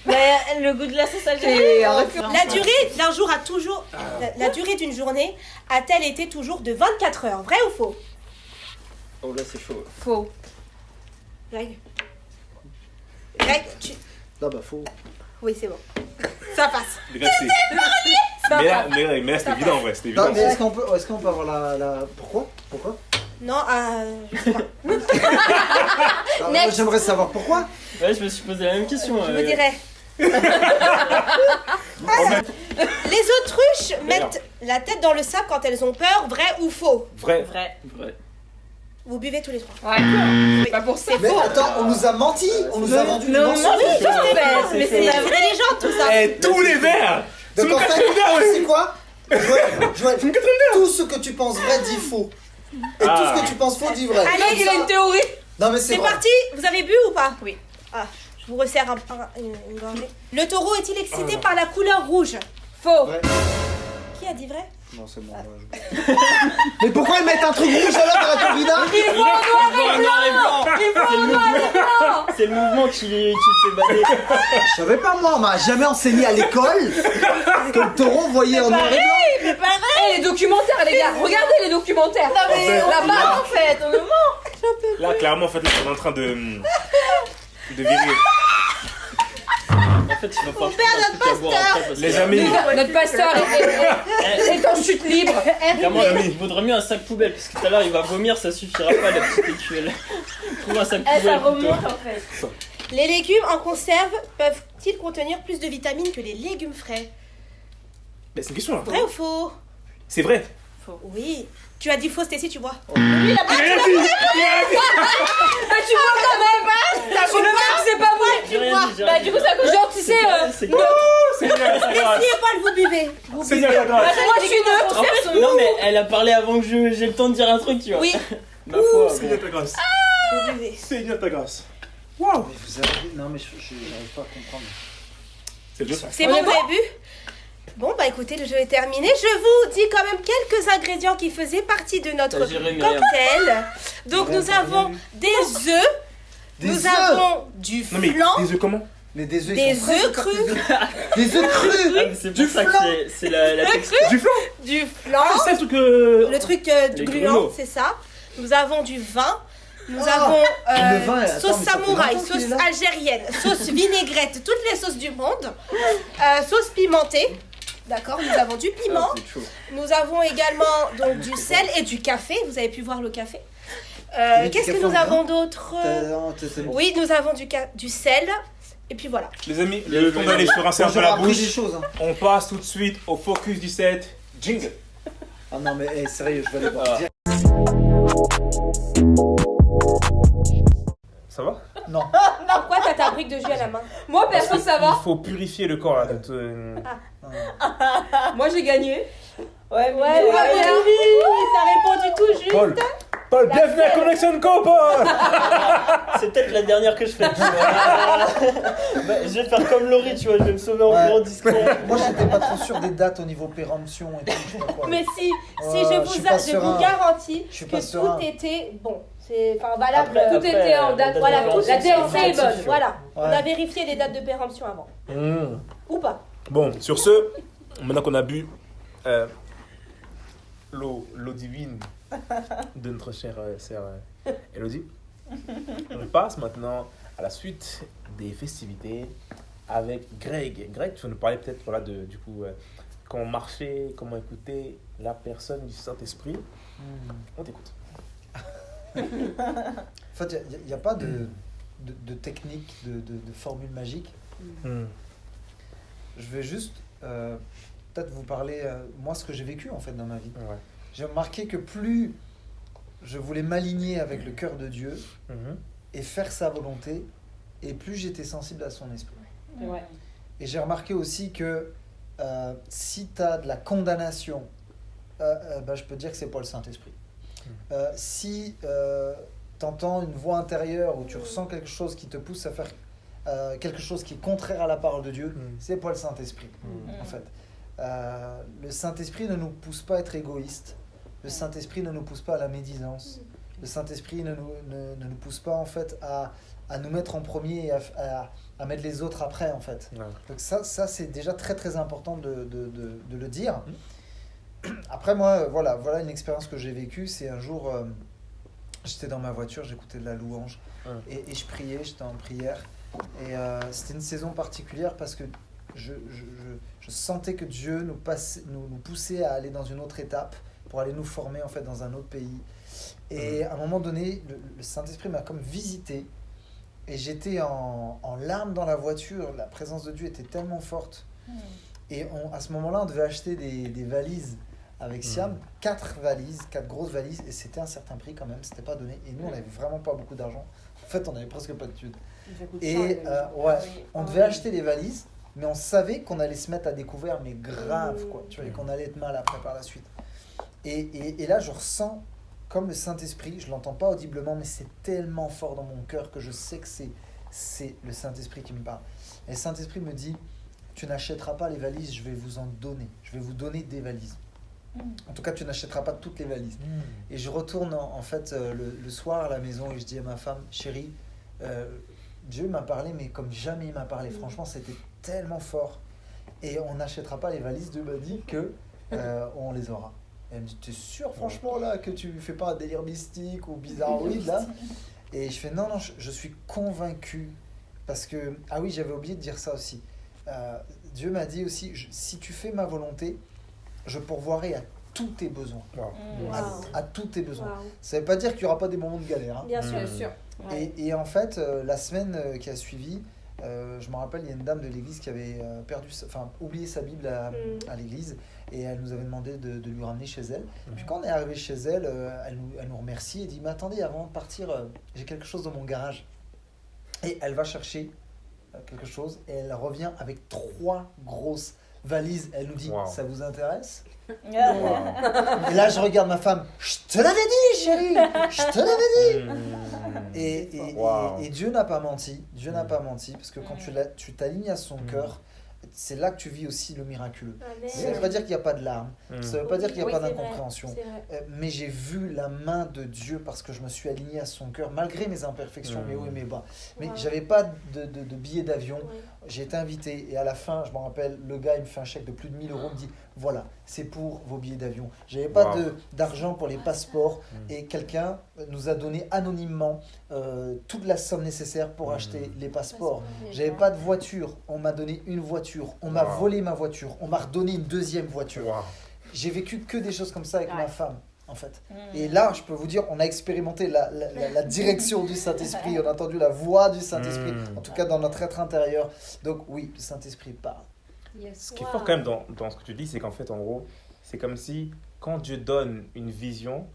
Mais le goût de la sauce Et algérienne. en La durée d'un jour a toujours. La durée d'une journée a-t-elle été toujours de 24 heures? Vrai ou faux? Oh là, c'est chaud. Faux. Greg. Greg, tu. Non bah faux. Oui, c'est bon. Ça passe. Les gars, c'est. Mais là, c'était évident, en vrai. C'était Non évident. mais est-ce qu'on peut avoir la... Pourquoi? Non, je sais pas. Ah, moi, j'aimerais savoir pourquoi. Ouais, je me suis posé la même question. Je vous dirai. Les autruches mettent la tête dans le sable quand elles ont peur, vrai ou faux? Vrai. Vrai. Vrai. Vous buvez tous les trois. Ouais. Oui. Pas pour ça. C'est Mais faux. attends, on nous a menti. On nous a vendu une Non, mensonge. non, Mais c'est la vraie légende tout ça. Eh, tous les verres. Donc en fait, c'est quoi Joël, tout ce que tu penses vrai dit faux. Et tout ce que tu penses faux dit vrai. Allez, Il a une théorie. Non mais c'est vrai. parti. Vous avez bu ou pas? Oui. Ah, je vous resserre une gorgée. Le taureau est-il excité par la couleur rouge? Faux. Vrai. Qui a dit vrai? Non, c'est bon. Mais pourquoi ils mettent un truc rouge alors dans la corrida? C'est le mouvement qui fait bader. Je savais pas moi, on m'a jamais enseigné à l'école que le taureau voyait en noir et blanc. Mais pareil. Eh, les documentaires, les gars. Regardez les documentaires. Non mais on La part en fait, on le ment. Là, clairement, en fait, là, on est en train de virer. En fait, il va falloir que je trouve un truc à boire après, parce que- Les amis, Notre pasteur est en chute libre. Clairement, il vaudrait mieux un sac poubelle, parce que tout à l'heure il va vomir, ça suffira pas la petite écuelle. Trouve un sac poubelle. Ça plutôt. remonte en fait. Les légumes en conserve peuvent-ils contenir plus de vitamines que les légumes frais? c'est une question là. Vrai ou faux? C'est vrai. Oui. Tu as dit faux, Stécie, tu vois. Ah, tu vois quand même. Je le marque, c'est pas vrai. J'ai rien dit, j'ai rien Bah dit. du coup ça cause. Genre, tu sais, C'est C'est bien la grâce. Stécie et Paul, vous buvez. Vous C'est buvez. bien la grâce. moi je suis neutre. En fait, non mais elle a parlé avant que j'ai le temps de dire un truc, tu vois. Oui, Ma foi, C'est bon. bien ta grâce. vous buvez. C'est bien ta grâce. Waouh. Mais vous avez... Non mais je j'arrive pas à comprendre. C'est bien ça. C'est bon, vous avez bu? Bon, bah écoutez, le jeu est terminé. Je vous dis quand même quelques ingrédients qui faisaient partie de notre T'as géré, Myriam. cocktail. Donc nous avons des œufs, Des nous œufs. avons du Non mais flan, des œufs comment? Mais des œufs. des ils sont frais, œufs encore crus, des œufs crus. Ah, mais c'est pour Du ça que flan. c'est la texture. Du flan. du flan, Ah, c'est le truc le truc Les gluant, grumeaux. c'est ça. Nous avons du vin. Nous Ah, avons le vin, attends, sauce mais ça fait samouraï, longtemps qu'il sauce est là. algérienne, sauce vinaigrette, toutes les sauces du monde, sauce pimentée. D'accord, nous avons du piment. Ah, c'est chaud. Nous avons également donc du sel et du café. Vous avez pu voir le café. Oui, du Qu'est-ce que café nous en avons d'autre? Oui, nous avons du sel. Et puis voilà. Les amis, le temps d'aller se rincer un peu la appris des bouche. choses. Hein. On passe tout de suite au Focus 17. Jingle. Ah non mais hey, sérieux, je vais aller voir. Ah. Direct. Ça va? Non. Pourquoi t'as ta brique de jus à la main? Moi perso ça Il va. faut purifier le corps là. Moi j'ai gagné. Ouais, tout va bien. T'as répondu tout juste. Paul, bienvenue à Connection Co, Paul. C'est peut-être la dernière que je fais. Tu vois. Bah, je vais faire comme Laurie, tu vois, je vais me sauver en Ouais. courant discret. Moi j'étais pas trop sûr des dates au niveau péremption et tout. Je sais pas quoi. Mais si Ouais, je suis pas je serein. vous garantis Je suis que pas serein. tout était bon. C'est valable. Après, Tout était en date. Voilà, de tout la péremption, DLC est c'est bonne. sûr. Voilà. On Ouais. a vérifié les dates de péremption avant. Ou pas. Bon, sur ce, maintenant qu'on a bu l'eau divine de notre chère sœur Elodie, on passe maintenant à la suite des festivités avec Greg. Greg, tu vas nous parler peut-être voilà, du coup, comment marcher, comment écouter la personne du Saint-Esprit. On t'écoute. En fait, il n'y a pas de technique, de formule magique. Je vais juste peut-être vous parler, moi, ce que j'ai vécu en fait dans ma vie. Ouais. J'ai remarqué que plus je voulais m'aligner avec le cœur de Dieu et faire sa volonté, et plus j'étais sensible à son esprit. Ouais. Et j'ai remarqué aussi que si tu as de la condamnation, je peux te dire que c'est pas le Saint-Esprit. Si tu entends une voix intérieure ou tu ressens quelque chose qui te pousse à faire quelque chose qui est contraire à la parole de Dieu, c'est pas le Saint-Esprit. En fait, le Saint-Esprit ne nous pousse pas à être égoïste. Le Saint-Esprit ne nous pousse pas à la médisance. Le Saint-Esprit ne nous pousse pas en fait à nous mettre en premier et à mettre les autres après en fait. Ouais. Donc ça c'est déjà très très important de le dire. Après moi, voilà une expérience que j'ai vécue. C'est un jour, j'étais dans ma voiture, j'écoutais de la louange et je priais, j'étais en prière. Et c'était une saison particulière parce que je sentais que Dieu nous poussait à aller dans une autre étape pour aller nous former en fait dans un autre pays. Et à un moment donné, le Saint-Esprit m'a comme visité et j'étais en larmes dans la voiture. La présence de Dieu était tellement forte. Et à ce moment-là, on devait acheter des valises avec Siam, 4 grosses valises, et c'était un certain prix quand même, c'était pas donné. Et nous, on n'avait vraiment pas beaucoup d'argent. En fait, on avait presque pas de thunes. Et on devait acheter les valises, mais on savait qu'on allait se mettre à découvert, mais grave, quoi, tu vois, et qu'on allait être mal après par la suite. Et là, je ressens comme le Saint-Esprit, je l'entends pas audiblement, mais c'est tellement fort dans mon cœur que je sais que c'est le Saint-Esprit qui me parle. Et le Saint-Esprit me dit, tu n'achèteras pas les valises, je vais vous en donner. Je vais vous donner des valises. En tout cas, tu n'achèteras pas toutes les valises. Et je retourne en fait le soir à la maison et je dis à ma femme, chérie, Dieu m'a parlé, mais comme jamais il m'a parlé. Franchement, c'était tellement fort. Et on n'achètera pas les valises. Dieu m'a dit que on les aura. Et elle me dit, t'es sûr franchement là que tu fais pas un délire mystique ou bizarroïde là? Et je fais non, je suis convaincu. Parce que, ah oui, j'avais oublié de dire ça aussi. Dieu m'a dit aussi, si tu fais ma volonté, je pourvoirai à tous tes besoins. À tous tes besoins. Ça ne veut pas dire qu'il n'y aura pas des moments de galère. Hein. Bien sûr. Et en fait, la semaine qui a suivi, je me rappelle, il y a une dame de l'église qui avait oublié sa Bible à l'église et elle nous avait demandé de lui ramener chez elle. Et puis quand on est arrivé chez elle, elle nous remercie et dit, mais attendez, avant de partir, j'ai quelque chose dans mon garage. Et elle va chercher quelque chose et elle revient avec 3 grosses valises. Elle nous dit, ça vous intéresse? Et là, je regarde ma femme. Je te l'avais dit, chérie. Je te l'avais dit. Et Dieu n'a pas menti. Dieu n'a pas menti parce que quand tu t'alignes à son cœur, c'est là que tu vis aussi le miraculeux. Ça ne veut pas dire qu'il n'y a pas de larmes. Ça ne veut pas dire qu'il n'y a pas d'incompréhension. Mais j'ai vu la main de Dieu parce que je me suis aligné à son cœur, malgré mes imperfections, mes hauts et mes bas. Mais je n'avais pas de billet d'avion. J'ai été invité et à la fin, je me rappelle, le gars il me fait un chèque de plus de 1 000 €, il me dit voilà, c'est pour vos billets d'avion. J'avais pas d'argent pour les passeports et quelqu'un nous a donné anonymement toute la somme nécessaire pour acheter les passeports. J'avais pas de voiture, on m'a donné une voiture, on m'a volé ma voiture, on m'a redonné une deuxième voiture. J'ai vécu que des choses comme ça avec ma femme. En fait. Et là, je peux vous dire, on a expérimenté la direction du Saint-Esprit, on a entendu la voix du Saint-Esprit, en tout cas dans notre être intérieur. Donc oui, le Saint-Esprit parle. Ce qui est fort quand même dans ce que tu dis, c'est qu'en fait, en gros, c'est comme si quand Dieu donne une vision,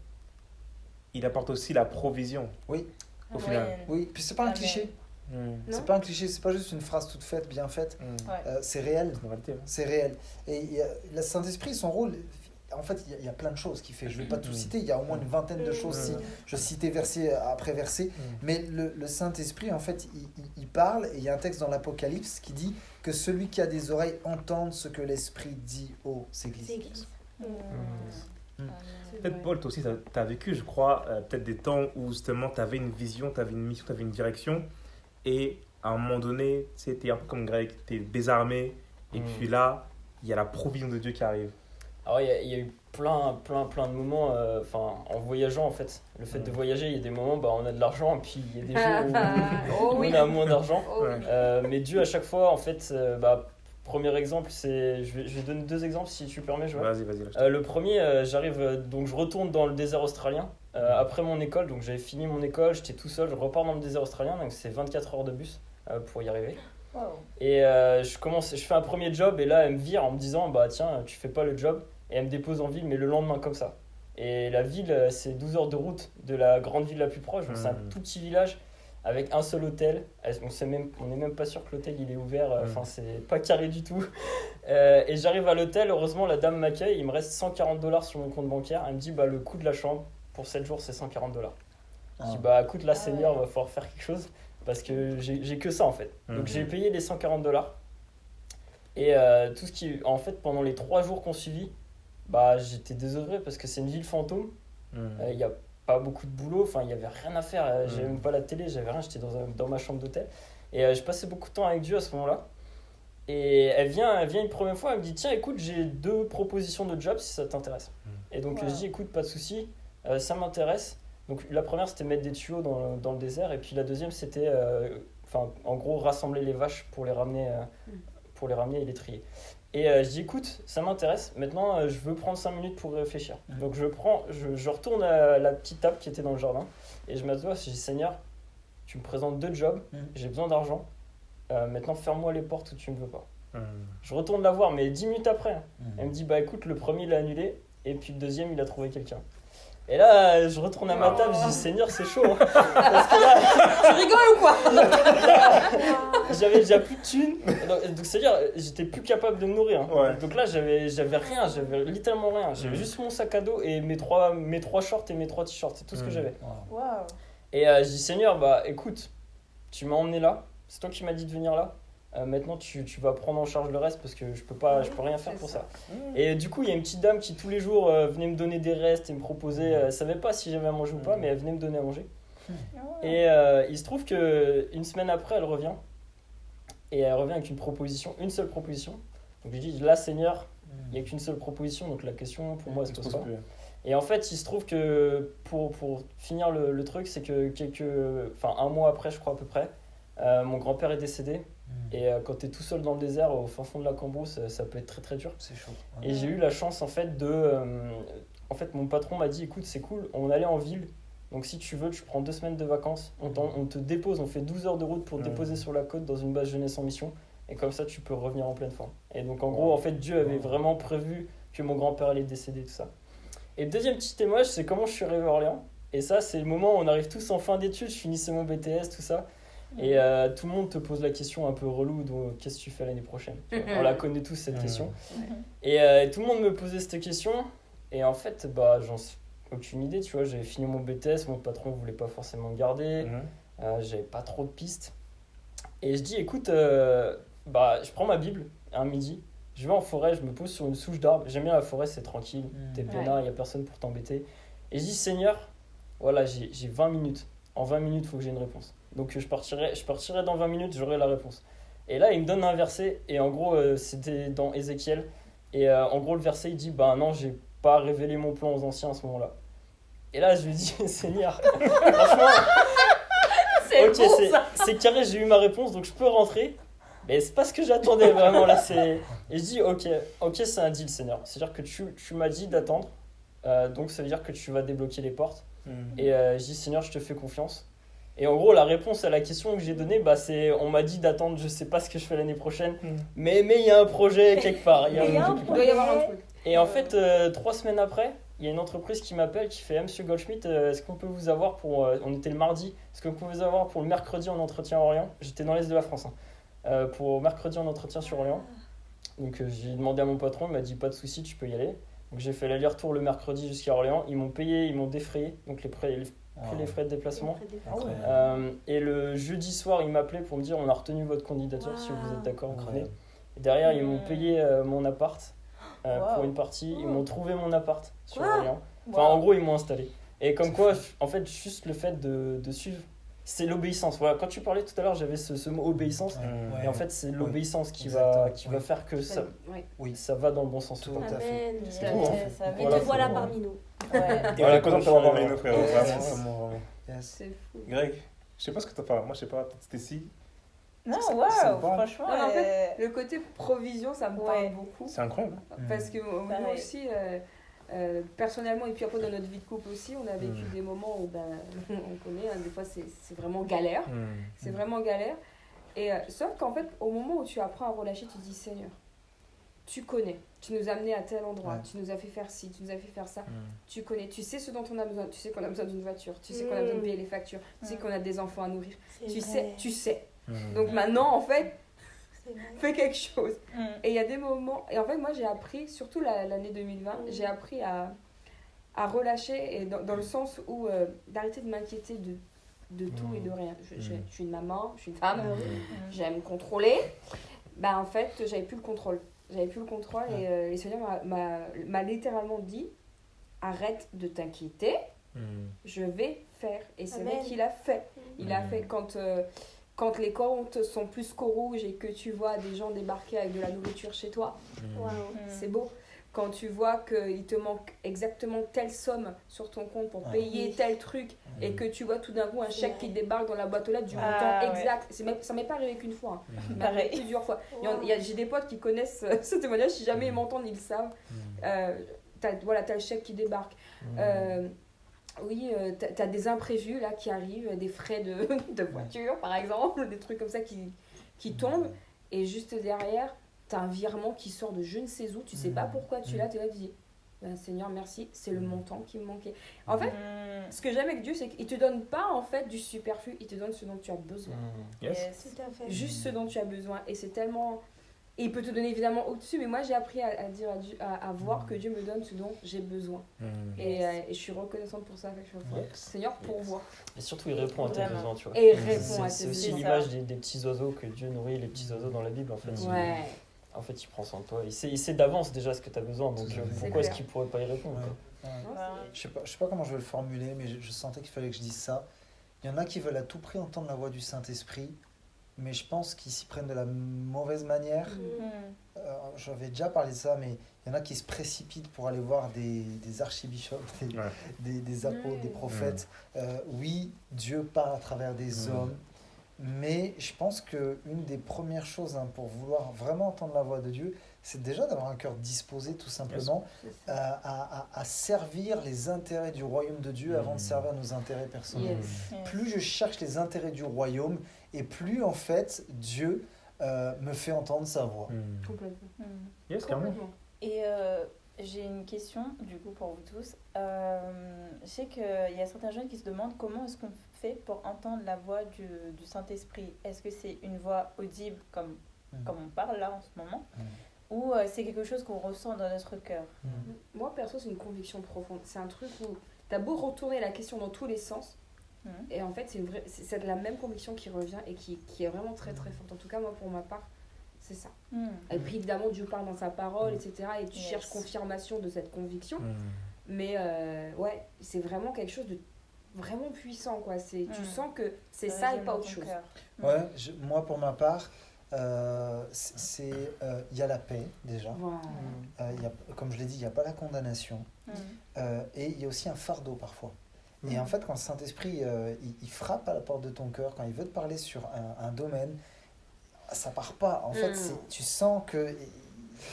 il apporte aussi la provision. Oui. Au final. Oui, puis c'est pas un cliché. C'est pas un cliché, c'est pas juste une phrase toute faite, bien faite. C'est réel. C'est réel. Et le Saint-Esprit, son rôle... En fait, il y a plein de choses qu'il fait. Je ne vais pas tout citer. Il y a au moins une vingtaine de choses si je citais verset après verset. Mais le Saint-Esprit, en fait, il parle. Et il y a un texte dans l'Apocalypse qui dit que celui qui a des oreilles entende ce que l'Esprit dit aux églises. Peut-être, Paul, toi aussi, tu as vécu, je crois, peut-être des temps où justement tu avais une vision, tu avais une mission, tu avais une direction. Et à un moment donné, tu sais, tu es un peu comme Greg, tu es désarmé. Et puis là, il y a la provision de Dieu qui arrive. Alors il y a eu plein de moments, en voyageant en fait. Le fait de voyager, il y a des moments, on a de l'argent, et puis il y a des jours où on a moins d'argent. Mais Dieu à chaque fois, en fait, premier exemple, je vais donner 2 exemples si tu permets, Joël. Vas-y. Le premier, donc je retourne dans le désert australien après mon école, donc j'avais fini mon école, j'étais tout seul, je repars dans le désert australien, donc c'est 24 heures de bus pour y arriver. Et je fais un premier job et là elle me vire en me disant tiens, tu fais pas le job. Et elle me dépose en ville, mais le lendemain comme ça. Et la ville, c'est 12 heures de route de la grande ville la plus proche. Donc c'est un tout petit village avec un seul hôtel. On n'est même pas sûr que l'hôtel il est ouvert. C'est pas carré du tout. Et j'arrive à l'hôtel. Heureusement, la dame m'accueille. Il me reste 140 $ sur mon compte bancaire. Elle me dit le coût de la chambre pour 7 jours, c'est 140 $. Je dis écoute, là, Seigneur, va falloir faire quelque chose. Parce que j'ai que ça en fait. Donc j'ai payé les 140 $. Et tout ce qui. En fait, pendant les 3 jours qu'on suivit, j'étais désœuvré parce que c'est une ville fantôme. Il n'y a pas beaucoup de boulot, il n'y avait rien à faire. J'avais même pas la télé, j'avais rien, j'étais dans ma chambre d'hôtel. Et je passais beaucoup de temps avec Dieu à ce moment-là. Et elle vient une première fois, elle me dit tiens, écoute, j'ai 2 propositions de job si ça t'intéresse. Et donc je dis écoute, pas de souci, ça m'intéresse. Donc la première c'était mettre des tuyaux dans le désert, et puis la deuxième c'était en gros rassembler les vaches pour les ramener et les trier. Et je dis écoute, ça m'intéresse, maintenant je veux prendre 5 minutes pour réfléchir. Donc je retourne à la petite table qui était dans le jardin et je m'assois, je dis Seigneur, tu me présentes 2 jobs, j'ai besoin d'argent, maintenant ferme-moi les portes où tu ne veux pas. Je retourne la voir, mais 10 minutes après, elle me dit écoute, le premier il a annulé et puis le deuxième il a trouvé quelqu'un. Et là, je retourne à ma table, je dis Seigneur, c'est chaud. Hein. Parce que là, Tu rigoles ou quoi? j'avais déjà plus de thunes. Donc c'est-à-dire, j'étais plus capable de me nourrir. Hein. Ouais. Donc là, j'avais rien, j'avais littéralement rien. J'avais juste mon sac à dos et mes trois shorts et mes 3 t-shirts, c'est tout ce que j'avais. Wow. Et je dis Seigneur, bah écoute, tu m'as emmené là, c'est toi qui m'as dit de venir là. Maintenant tu vas prendre en charge le reste parce que je peux rien faire pour ça. Et du coup il y a une petite dame qui tous les jours venait me donner des restes et me proposait, elle savait pas si j'avais à manger ou pas, mais elle venait me donner à manger. Et il se trouve que une semaine après elle revient et elle revient avec une seule proposition. Donc je dis là Seigneur, il n'y a qu'une seule proposition, donc la question pour moi elle se pose pas. Et en fait il se trouve que pour finir le truc, c'est que un mois après je crois à peu près, mon grand-père est décédé. Et quand tu es tout seul dans le désert au fin fond de la Cambrousse, ça peut être très très dur. C'est chaud. Et j'ai eu la chance en fait en fait mon patron m'a dit écoute c'est cool, on allait en ville, donc si tu veux tu prends 2 semaines de vacances, on te dépose, on fait 12 heures de route pour te déposer sur la côte dans une base jeunesse en mission, et comme ça tu peux revenir en pleine forme. Et donc en gros en fait Dieu avait vraiment prévu que mon grand-père allait décéder, tout ça. Et le deuxième petit témoignage, c'est comment je suis arrivé à Orléans. Et ça c'est le moment où on arrive tous en fin d'études, je finissais mon BTS, tout ça. Et tout le monde te pose la question un peu relou de qu'est-ce que tu fais l'année prochaine. On la connaît tous cette question. Et tout le monde me posait cette question. Et en fait, bah, j'en ai aucune idée. Tu vois, j'avais fini mon BTS, mon patron ne voulait pas forcément me garder. J'avais pas trop de pistes. Et je dis écoute, je prends ma Bible un midi, je vais en forêt, je me pose sur une souche d'arbre. J'aime bien la forêt, c'est tranquille, t'es peinard, il n'y a personne pour t'embêter. Et je dis Seigneur, voilà, j'ai 20 minutes. En 20 minutes, il faut que j'ai une réponse. Donc je partirai dans 20 minutes, j'aurai la réponse. Et là, il me donne un verset, et en gros, c'était dans Ézéchiel. Et en gros, le verset, il dit, bah non, j'ai pas révélé mon plan aux anciens à ce moment-là. Et là, je lui dis, Seigneur, franchement, c'est carré, j'ai eu ma réponse, donc je peux rentrer. Mais c'est pas ce que j'attendais vraiment là. Et je dis, ok, c'est un deal, Seigneur. C'est-à-dire que tu m'as dit d'attendre, donc ça veut dire que tu vas débloquer les portes. Et je dis, Seigneur, je te fais confiance. Et en gros, la réponse à la question que j'ai donnée, c'est on m'a dit d'attendre, je sais pas ce que je fais l'année prochaine, mais il y a un projet quelque part. Il doit y avoir un truc. Et en fait, 3 semaines après, il y a une entreprise qui m'appelle, qui fait Monsieur Goldschmidt, est-ce qu'on peut vous avoir pour. On était le mardi, est-ce qu'on peut vous avoir pour le mercredi en entretien à Orléans? J'étais dans l'est de la France, pour mercredi en entretien sur Orléans. Donc j'ai demandé à mon patron, il m'a dit pas de souci, tu peux y aller. Donc j'ai fait l'aller-retour le mercredi jusqu'à Orléans, ils m'ont payé, ils m'ont défrayé, donc les frais de déplacement. Et le jeudi soir, ils m'appelaient pour me dire on a retenu votre candidature, si vous êtes d'accord, vous venez. Et derrière, ils m'ont payé mon appart pour une partie, ils m'ont trouvé mon appart sur Orléans. Enfin, en gros, ils m'ont installé. Et comme quoi, en fait, juste le fait de suivre, c'est l'obéissance. Voilà, quand tu parlais tout à l'heure, j'avais ce mot obéissance. Et en fait, c'est l'obéissance qui va faire que ça va dans le bon sens. Amen. Et te voilà parmi nous. Et on est content de t'avoir parmi nous, frère. C'est fou. Greg, je sais pas ce que t'as pas. Moi, je sais pas, Stacy. Non, waouh, franchement. En fait, le côté provision, ça me parle beaucoup. C'est incroyable. Parce que nous aussi, personnellement, et puis après dans notre vie de couple aussi, on a vécu des moments où on connaît, des fois c'est vraiment galère. C'est vraiment galère. Et sauf qu'en fait, au moment où tu apprends à relâcher, tu te dis Seigneur, tu connais, tu nous as amenés à tel endroit, tu nous as fait faire ci, tu nous as fait faire ça, tu connais, tu sais ce dont on a besoin, tu sais qu'on a besoin d'une voiture, tu sais qu'on a besoin de payer les factures, tu sais qu'on a des enfants à nourrir, tu sais. Donc maintenant, en fait, fais quelque chose. Et il y a des moments, et en fait, moi j'ai appris, surtout l'année 2020, j'ai appris à relâcher, et dans le sens où d'arrêter de m'inquiéter de tout et de rien. Je suis une maman, je suis une femme, j'aime contrôler. En fait, j'avais plus le contrôle. Et le Seigneur m'a littéralement dit arrête de t'inquiéter, je vais faire. Et c'est vrai qu'il a fait. Il a fait quand les comptes sont plus qu'au rouge et que tu vois des gens débarquer avec de la nourriture chez toi. C'est beau. Quand tu vois qu'il te manque exactement telle somme sur ton compte pour payer tel truc et que tu vois tout d'un coup un chèque qui débarque dans la boîte aux lettres du montant exact. Ça m'est pas arrivé qu'une fois, mais plusieurs fois. J'ai des potes qui connaissent ce témoignage, si jamais ils m'entendent, ils le savent. T'as le chèque qui débarque. T'as des imprévus là qui arrivent, des frais de voiture par exemple, des trucs comme ça qui tombent, et juste derrière, t'as un virement qui sort de je ne sais où, tu sais pas pourquoi tu l'as, t'es là, tu dis ben, Seigneur, merci, c'est le montant qui me manquait. En fait, ce que j'aime avec Dieu, c'est qu'il te donne pas en fait du superflu, il te donne ce dont tu as besoin. Yes. Tout à fait. Juste ce dont tu as besoin. Et c'est tellement... Et il peut te donner évidemment au-dessus, mais moi j'ai appris à dire à Dieu, à voir que Dieu me donne ce dont j'ai besoin. Et je suis reconnaissante pour ça. Seigneur, pourvois. Et surtout, il répond à tes besoins, tu vois. Et il répond à tes C'est aussi besoins. l'image des petits oiseaux que Dieu nourrit, les petits oiseaux dans la Bible, en fait. Ouais. En fait, il prend soin de toi. Il sait d'avance déjà ce que tu as besoin, donc pourquoi est-ce clair. qu'il pourrait pas y répondre quoi. Je sais pas comment je vais le formuler, mais je sentais qu'il fallait que je dise ça. Il y en a qui veulent à tout prix entendre la voix du Saint-Esprit, mais je pense qu'ils s'y prennent de la mauvaise manière. J'avais déjà parlé de ça, mais il y en a qui se précipitent pour aller voir des archibishops, des apôtres, des prophètes. Oui, Dieu parle à travers des hommes, mais je pense qu'une des premières choses pour vouloir vraiment entendre la voix de Dieu, c'est déjà d'avoir un cœur disposé tout simplement à servir les intérêts du royaume de Dieu avant de servir nos intérêts personnels. Plus je cherche les intérêts du royaume, et plus en fait Dieu me fait entendre sa voix. Complètement. Yes, carrément. Et j'ai une question du coup pour vous tous. Je sais qu'il y a certains jeunes qui se demandent comment est-ce qu'on fait pour entendre la voix du Saint-Esprit. Est-ce que c'est une voix audible comme on parle là en ce moment ou c'est quelque chose qu'on ressent dans notre cœur? Moi perso c'est une conviction profonde. C'est un truc où t'as beau retourner la question dans tous les sens. Et en fait, c'est la même conviction qui revient et qui est vraiment très très forte. En tout cas, moi, pour ma part, c'est ça. Et puis, évidemment, Dieu parle dans sa parole, etc. Et tu cherches confirmation de cette conviction. Mais ouais, c'est vraiment quelque chose de vraiment puissant, quoi. Tu sens que c'est ça et pas autre chose. Ouais, moi, pour ma part, il y a la paix, déjà. Wow. Comme je l'ai dit, il n'y a pas la condamnation. Et il y a aussi un fardeau, parfois. Et en fait, quand le Saint-Esprit il frappe à la porte de ton cœur, quand il veut te parler sur un domaine, ça part pas. En fait, tu sens qu'il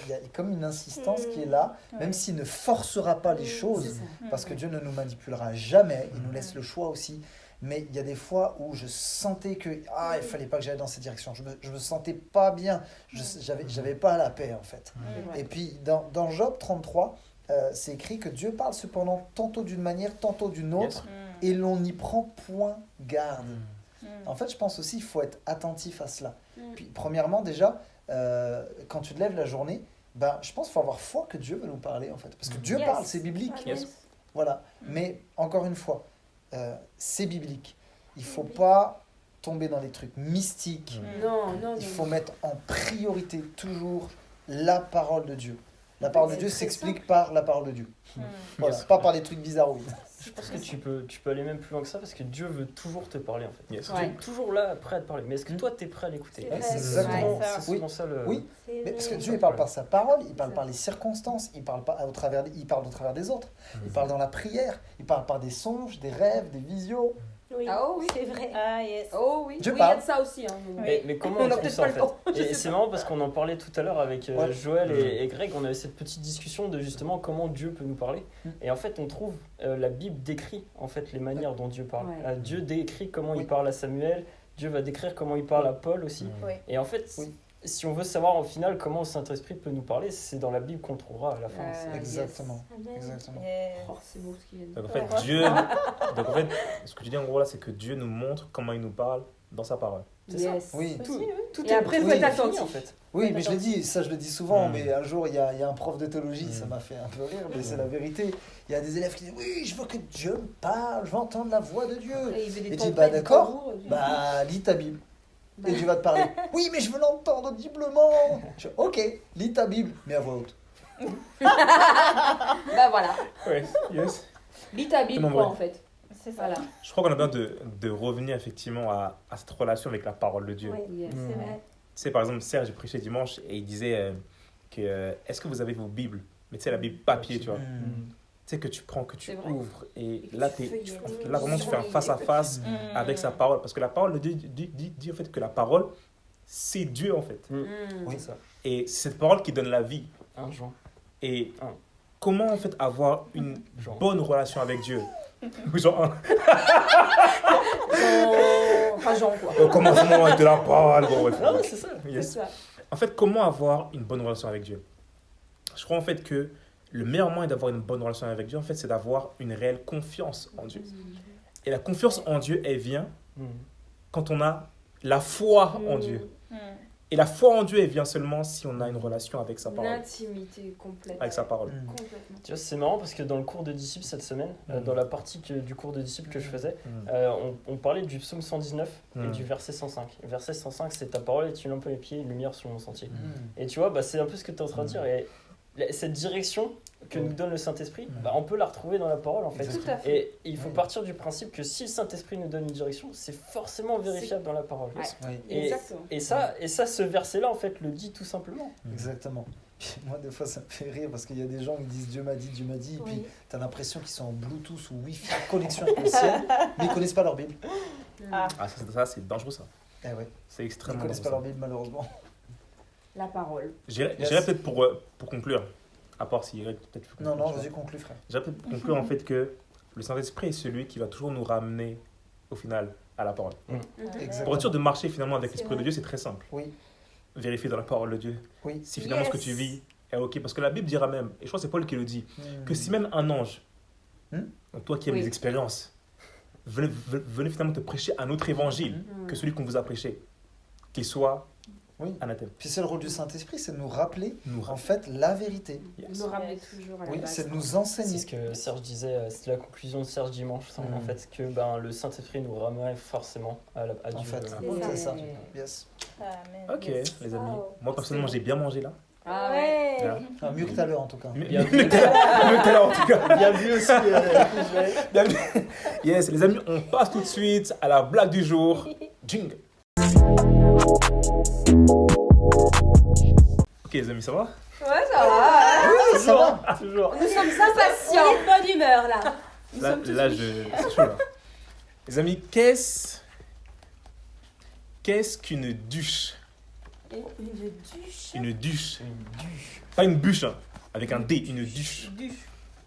y a comme une insistance qui est là, même s'il ne forcera pas les choses, parce que Dieu ne nous manipulera jamais, il nous laisse le choix aussi. Mais il y a des fois où je sentais que il fallait pas que j'aille dans cette direction. Je me sentais pas bien. J'avais pas la paix, en fait. Et puis, dans Job 33, c'est écrit que Dieu parle cependant tantôt d'une manière, tantôt d'une autre, et l'on n'y prend point garde. En fait, je pense aussi qu'il faut être attentif à cela. Puis, premièrement, déjà, quand tu te lèves la journée, je pense qu'il faut avoir foi que Dieu va nous parler, en fait. Parce que Dieu parle, c'est biblique. Voilà. Mais, encore une fois, c'est biblique. Il ne faut pas tomber dans des trucs mystiques. Il faut mettre en priorité toujours la parole de Dieu. La parole de Dieu s'explique par la parole de Dieu. Voilà, pas par des trucs bizarroïdes. Je pense que tu peux aller même plus loin que ça parce que Dieu veut toujours te parler en fait. Yes. Dieu est toujours là, prêt à te parler. Mais est-ce que toi, tu es prêt à l'écouter? C'est exactement ça. C'est souvent ça le... Oui, mais parce que Dieu, il parle par sa parole, il parle par les circonstances, il parle au travers des autres. Il parle dans la prière, il parle par des songes, des rêves, des visions. Oui, c'est vrai. Ah, yes. Oh oui, Dieu il y a parle. de ça aussi. Mais comment on trouve ça en fait? Et c'est marrant parce qu'on en parlait tout à l'heure avec Joël et Greg, on avait cette petite discussion de justement comment Dieu peut nous parler. Et en fait, on trouve la Bible décrit en fait les manières dont Dieu parle. Dieu décrit comment il parle à Samuel, Dieu va décrire comment il parle à Paul aussi. Et en fait, si on veut savoir au final comment le Saint-Esprit peut nous parler, c'est dans la Bible qu'on trouvera à la fin. Exactement. Exactement. Oh, c'est beau ce qu'il a dit. Donc en fait, ce que tu dis en gros là, c'est que Dieu nous montre comment il nous parle dans sa parole. C'est ça. Oui. Tout Et après, il faut être attentif en fait. Oui, mais je l'ai dit, ça je le dis souvent, mais un jour il y a un prof de théologie, ça m'a fait un peu rire, mais c'est la vérité. Il y a des élèves qui disent oui, je veux que Dieu me parle, je veux entendre la voix de Dieu. Et il veut des Et je temps dis près, d'accord, des temps lourds. lis ta Bible. Et Dieu va te parler. Oui, mais je veux l'entendre audiblement. Ok, lis ta Bible, mais à voix haute. Voilà. Ouais, yes. Lis ta Bible, Non, quoi, ouais. en fait. C'est ça. Voilà. Je crois qu'on a besoin de revenir effectivement à cette relation avec la parole de Dieu. Oui, Yes. c'est vrai. Tu sais, par exemple, Serge prêchait dimanche et il disait que est-ce que vous avez vos Bibles? Mais tu sais, la Bible papier, tu vois. Tu sais, que tu prends, que tu C'est vrai. ouvres. Et que là, tu feuillettes. là, vraiment, tu fais un face-à-face avec sa parole. Parce que la parole dit en fait que la parole, c'est Dieu, en fait. Oui, ça. Et c'est cette parole qui donne la vie. Un Jean. Et comment, en fait, avoir une Genre. bonne relation avec Dieu? Genre, Enfin, Jean, quoi. au commencement avec de la parole. Bon, bref. Non, c'est ça. Yes. C'est ça. En fait, comment avoir une bonne relation avec Dieu? Je crois en fait que le meilleur moyen d'avoir une bonne relation avec Dieu, en fait, c'est d'avoir une réelle confiance en Dieu. Et la confiance en Dieu, elle vient quand on a la foi en Dieu. Et la foi en Dieu, elle vient seulement si on a une relation avec sa parole. L'intimité complète. Avec sa parole. Complètement. Tu vois, c'est marrant parce que dans le cours de disciples cette semaine, dans la partie du cours de disciples que je faisais, on parlait du psaume 119 et du verset 105. Verset 105, c'est ta parole est une lampe à mes pieds, une lumière sur mon sentier. Et tu vois, c'est un peu ce que tu es en train de dire. Et cette direction que nous donne le Saint-Esprit, on peut la retrouver dans la parole en fait. Tout à fait. Et il faut partir du principe que si le Saint-Esprit nous donne une direction, c'est forcément vérifiable dans la parole. Ouais. Et ça, ce verset-là en fait le dit tout simplement. Exactement. Puis moi, des fois, ça me fait rire parce qu'il y a des gens qui disent Dieu m'a dit, et puis t'as l'impression qu'ils sont en Bluetooth ou Wi-Fi, connexion avec le ciel, mais ils connaissent pas leur Bible. Ça, c'est dangereux ça. Eh ouais. C'est Ils extrêmement connaissent pas dangereux. leur Bible, malheureusement. La parole. J'irais peut-être pour conclure, à part s'il y aurait peut-être... Non, vas-y, conclue, frère. J'irais peut-être pour conclure en fait que le Saint-Esprit est celui qui va toujours nous ramener au final à la parole. Exactement. Pour être sûr de marcher finalement avec l'Esprit de Dieu, c'est très simple. Oui. Vérifier dans la parole de Dieu. Oui. Si finalement ce que tu vis est ok. Parce que la Bible dira même, et je crois que c'est Paul qui le dit, que si même un ange, donc toi qui aimes les expériences, venez finalement te prêcher un autre évangile que celui qu'on vous a prêché, qu'il soit anathème. Puis c'est le rôle du Saint-Esprit, c'est de nous rappeler en fait la vérité. Nous ramener toujours à la Oui, base. c'est de nous enseigner. C'est ce que Serge disait, c'est la conclusion de Serge dimanche, en fait, que le Saint-Esprit nous ramène forcément à Dieu. En fait, c'est ça. Yes. Ok, les amis. Moi personnellement, j'ai bien mangé là. Ah ouais. Ah, mieux que tout à l'heure en tout cas. Mieux que là en tout cas. Bien vu aussi. Bien vu. Yes, les amis, on passe tout de suite à la blague du jour. Jingle. Ok les amis, ça va? Ouais, ça va. Ça va. Toujours. Nous sommes impatients. On est de bonne humeur là. Là, c'est chaud là. Les amis, qu'est-ce qu'une douche? Une douche. Une douche. Pas une bûche, hein, avec un D, une douche.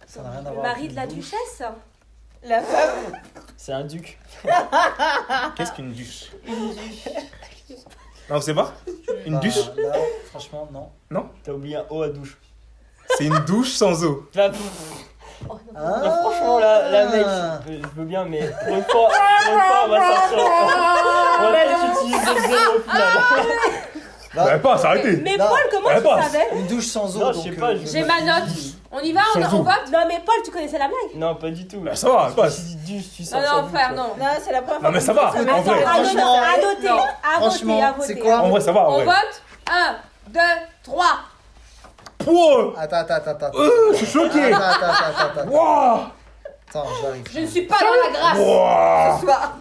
Ça n'a rien à Le voir. mari avec de la une douche. duchesse. La femme. C'est un duc. Qu'est-ce qu'une douche? Non, vous savez pas? Une douche? Là, franchement, non. T'as oublié un O à douche. C'est une douche sans eau. Là, franchement, là, mec, je veux bien, mais pour une fois, on va sortir. On va peut-être utiliser le zéro au final. Ouais, pas, s'arrêter. Mais Non. Paul, comment Elle tu passe. savais? Une douche sans eau. Non, donc, je sais pas. J'ai ma note. On y va, on Sans eau. vote? Non mais Paul, tu connaissais la blague? Non, pas du tout. Bah, ça va, passe. Si tu dis douche, tu Non, sors non, ça, frère, douche, non. Non, c'est la première Non, mais ça va, en vrai. Franchement, À noter, Non. à Franchement, voter. c'est quoi? En vrai, ça va, en On vrai. vote 1, 2, 3. Pouah. Attends. Je suis choqué. Attends. Wouah. Attends, j'arrive. Je ne suis pas dans la grâce Wouah. ce soir.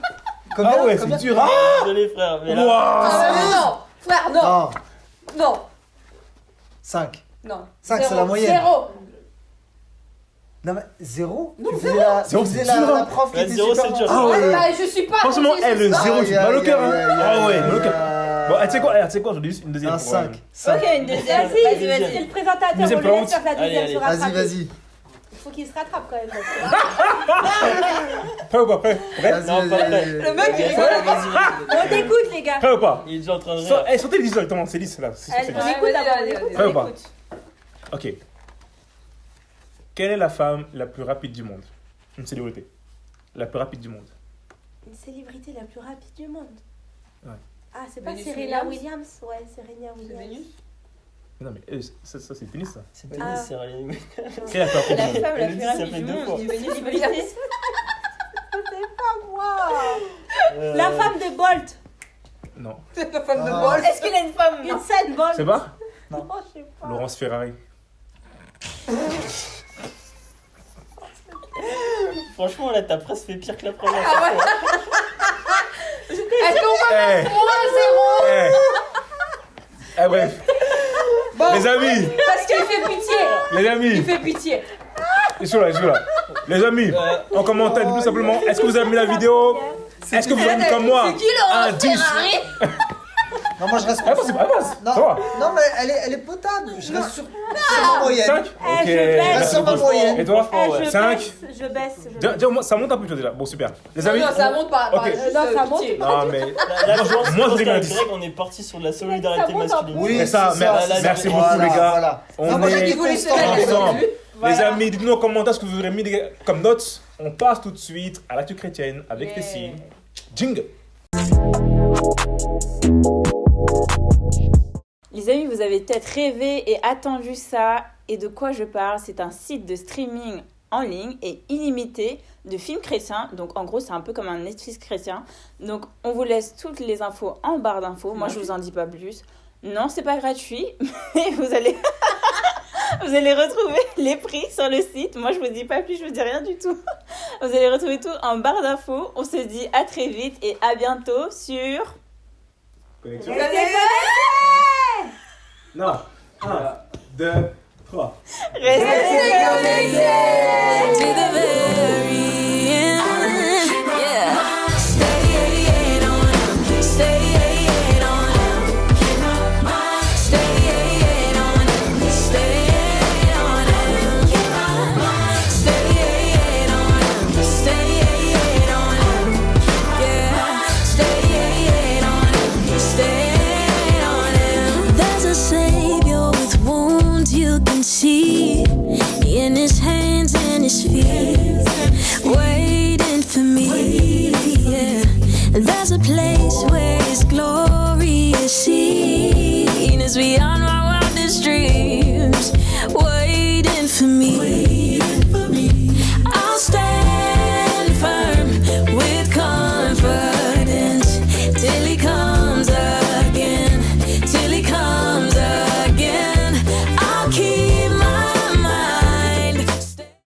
Combien? Ah ouais, c'est Combien? dur. Ah. Désolé, frère, mais là. Wouah. Non, frère, non. Non. Non, 5. non. 5, c'est la moyenne. 0. Non mais 0? Non, Tu faisais la, Zéro, tu faisais c'est dur, la hein. prof qui Ouais, était zéro, super c'est dur. gentille. Ah ouais. Bah, je suis pas Franchement, gentille le ce soir. zéro, tu m'as le cœur. Hein. Ah ouais, mal au cœur. Bon, Bon, tu sais quoi, j'en ai juste une deuxième. un pour, 5. Ok, une deuxième. Vas-y, Vas-y. c'est le présentateur, Deuxième on le laisse round. faire la deuxième Allez, se rattraper. Vas-y. Il faut qu'il se rattrape quand même. parce que- Prêt ou pas prêt? Prêt? Non, pas prêt. Le mec, il rigole. On t'écoute les gars. Prêt ou pas? Il est déjà en train de rire. Sortez les listes directement, c'est lisse là. C'est Allez, lisse. on Ouais, écoute vas-y, d'abord, on vas-y, écoute. Prêt ou pas? écoute. Ok. Quelle est la femme la plus rapide du monde? Une célébrité. La plus rapide du monde. Une célébrité la plus rapide du monde. Ouais. Ah, c'est pas Venus Serena Williams. Williams? Ouais, Serena C'est Williams. Vénus. Mais non, mais ça c'est tennis ça. C'est Ah. tennis, c'est rien. Quelle est la plus rapide La du monde? femme la Elle plus dit, ça rapide fait du deux monde. fois. Je dis Vénus Williams. La femme de Bolt. Non. C'est la femme de Ah. Bolt. Est-ce qu'il a une femme? Une scène Bolt. C'est pas? Non, je sais pas. Laurence Ferrari. Franchement, là, t'as presque fait pire que la première Ah ouais. fois. Est-ce qu'on va Eh, moins 0? eh. Bref. Les amis, Parce qu'il fait pitié. les Il amis, fait pitié. je suis là. Les amis, en commentaire, dites tout simplement, est-ce que vous avez aimé la vidéo? Est-ce que vous avez mis comme moi C'est qui Laurence un 10? Ferrari? Non, moi je reste Ah, c'est pas passe. Non, Ça va. non mais elle est potable. Je reste sur ma moyenne. 5? Eh, je baisse. Reste sur ma moyenne. Et toi? Eh, je 5? baisse, je baisse. Déjà, ça monte un peu déjà. Bon, super. Les Non, amis, non, ça monte pas. Ok. Juste, Non, ça pitié. non, mais. Là, je pense Moi, je dirais un qu'avec 10. Greg, on est parti sur de la solidarité masculine. Oui, Mais ça, c'est merci c'est beaucoup, les gars. Voilà. On Non, moi, est j'ai dit Vous laissez constant. la ensemble. Les amis, dites-nous en commentaire ce que vous aurez mis comme notes. On passe tout de suite à l'actu chrétienne avec Tessie. Jingle. Les amis, vous avez peut-être rêvé et attendu ça. Et de quoi je parle? C'est un site de streaming en ligne et illimité de films chrétiens. Donc en gros, c'est un peu comme un Netflix chrétien. Donc on vous laisse toutes les infos en barre d'infos. Moi, je vous en dis pas plus. Non, c'est pas gratuit, mais vous allez retrouver les prix sur le site. Moi, je vous dis pas plus, je vous dis rien du tout. Vous allez retrouver tout en barre d'infos. On se dit à très vite et à bientôt sur... Connexion. Non. 1, 2, 3. Restez connectés. See in his hands and his feet, waiting for me. Yeah, there's a place.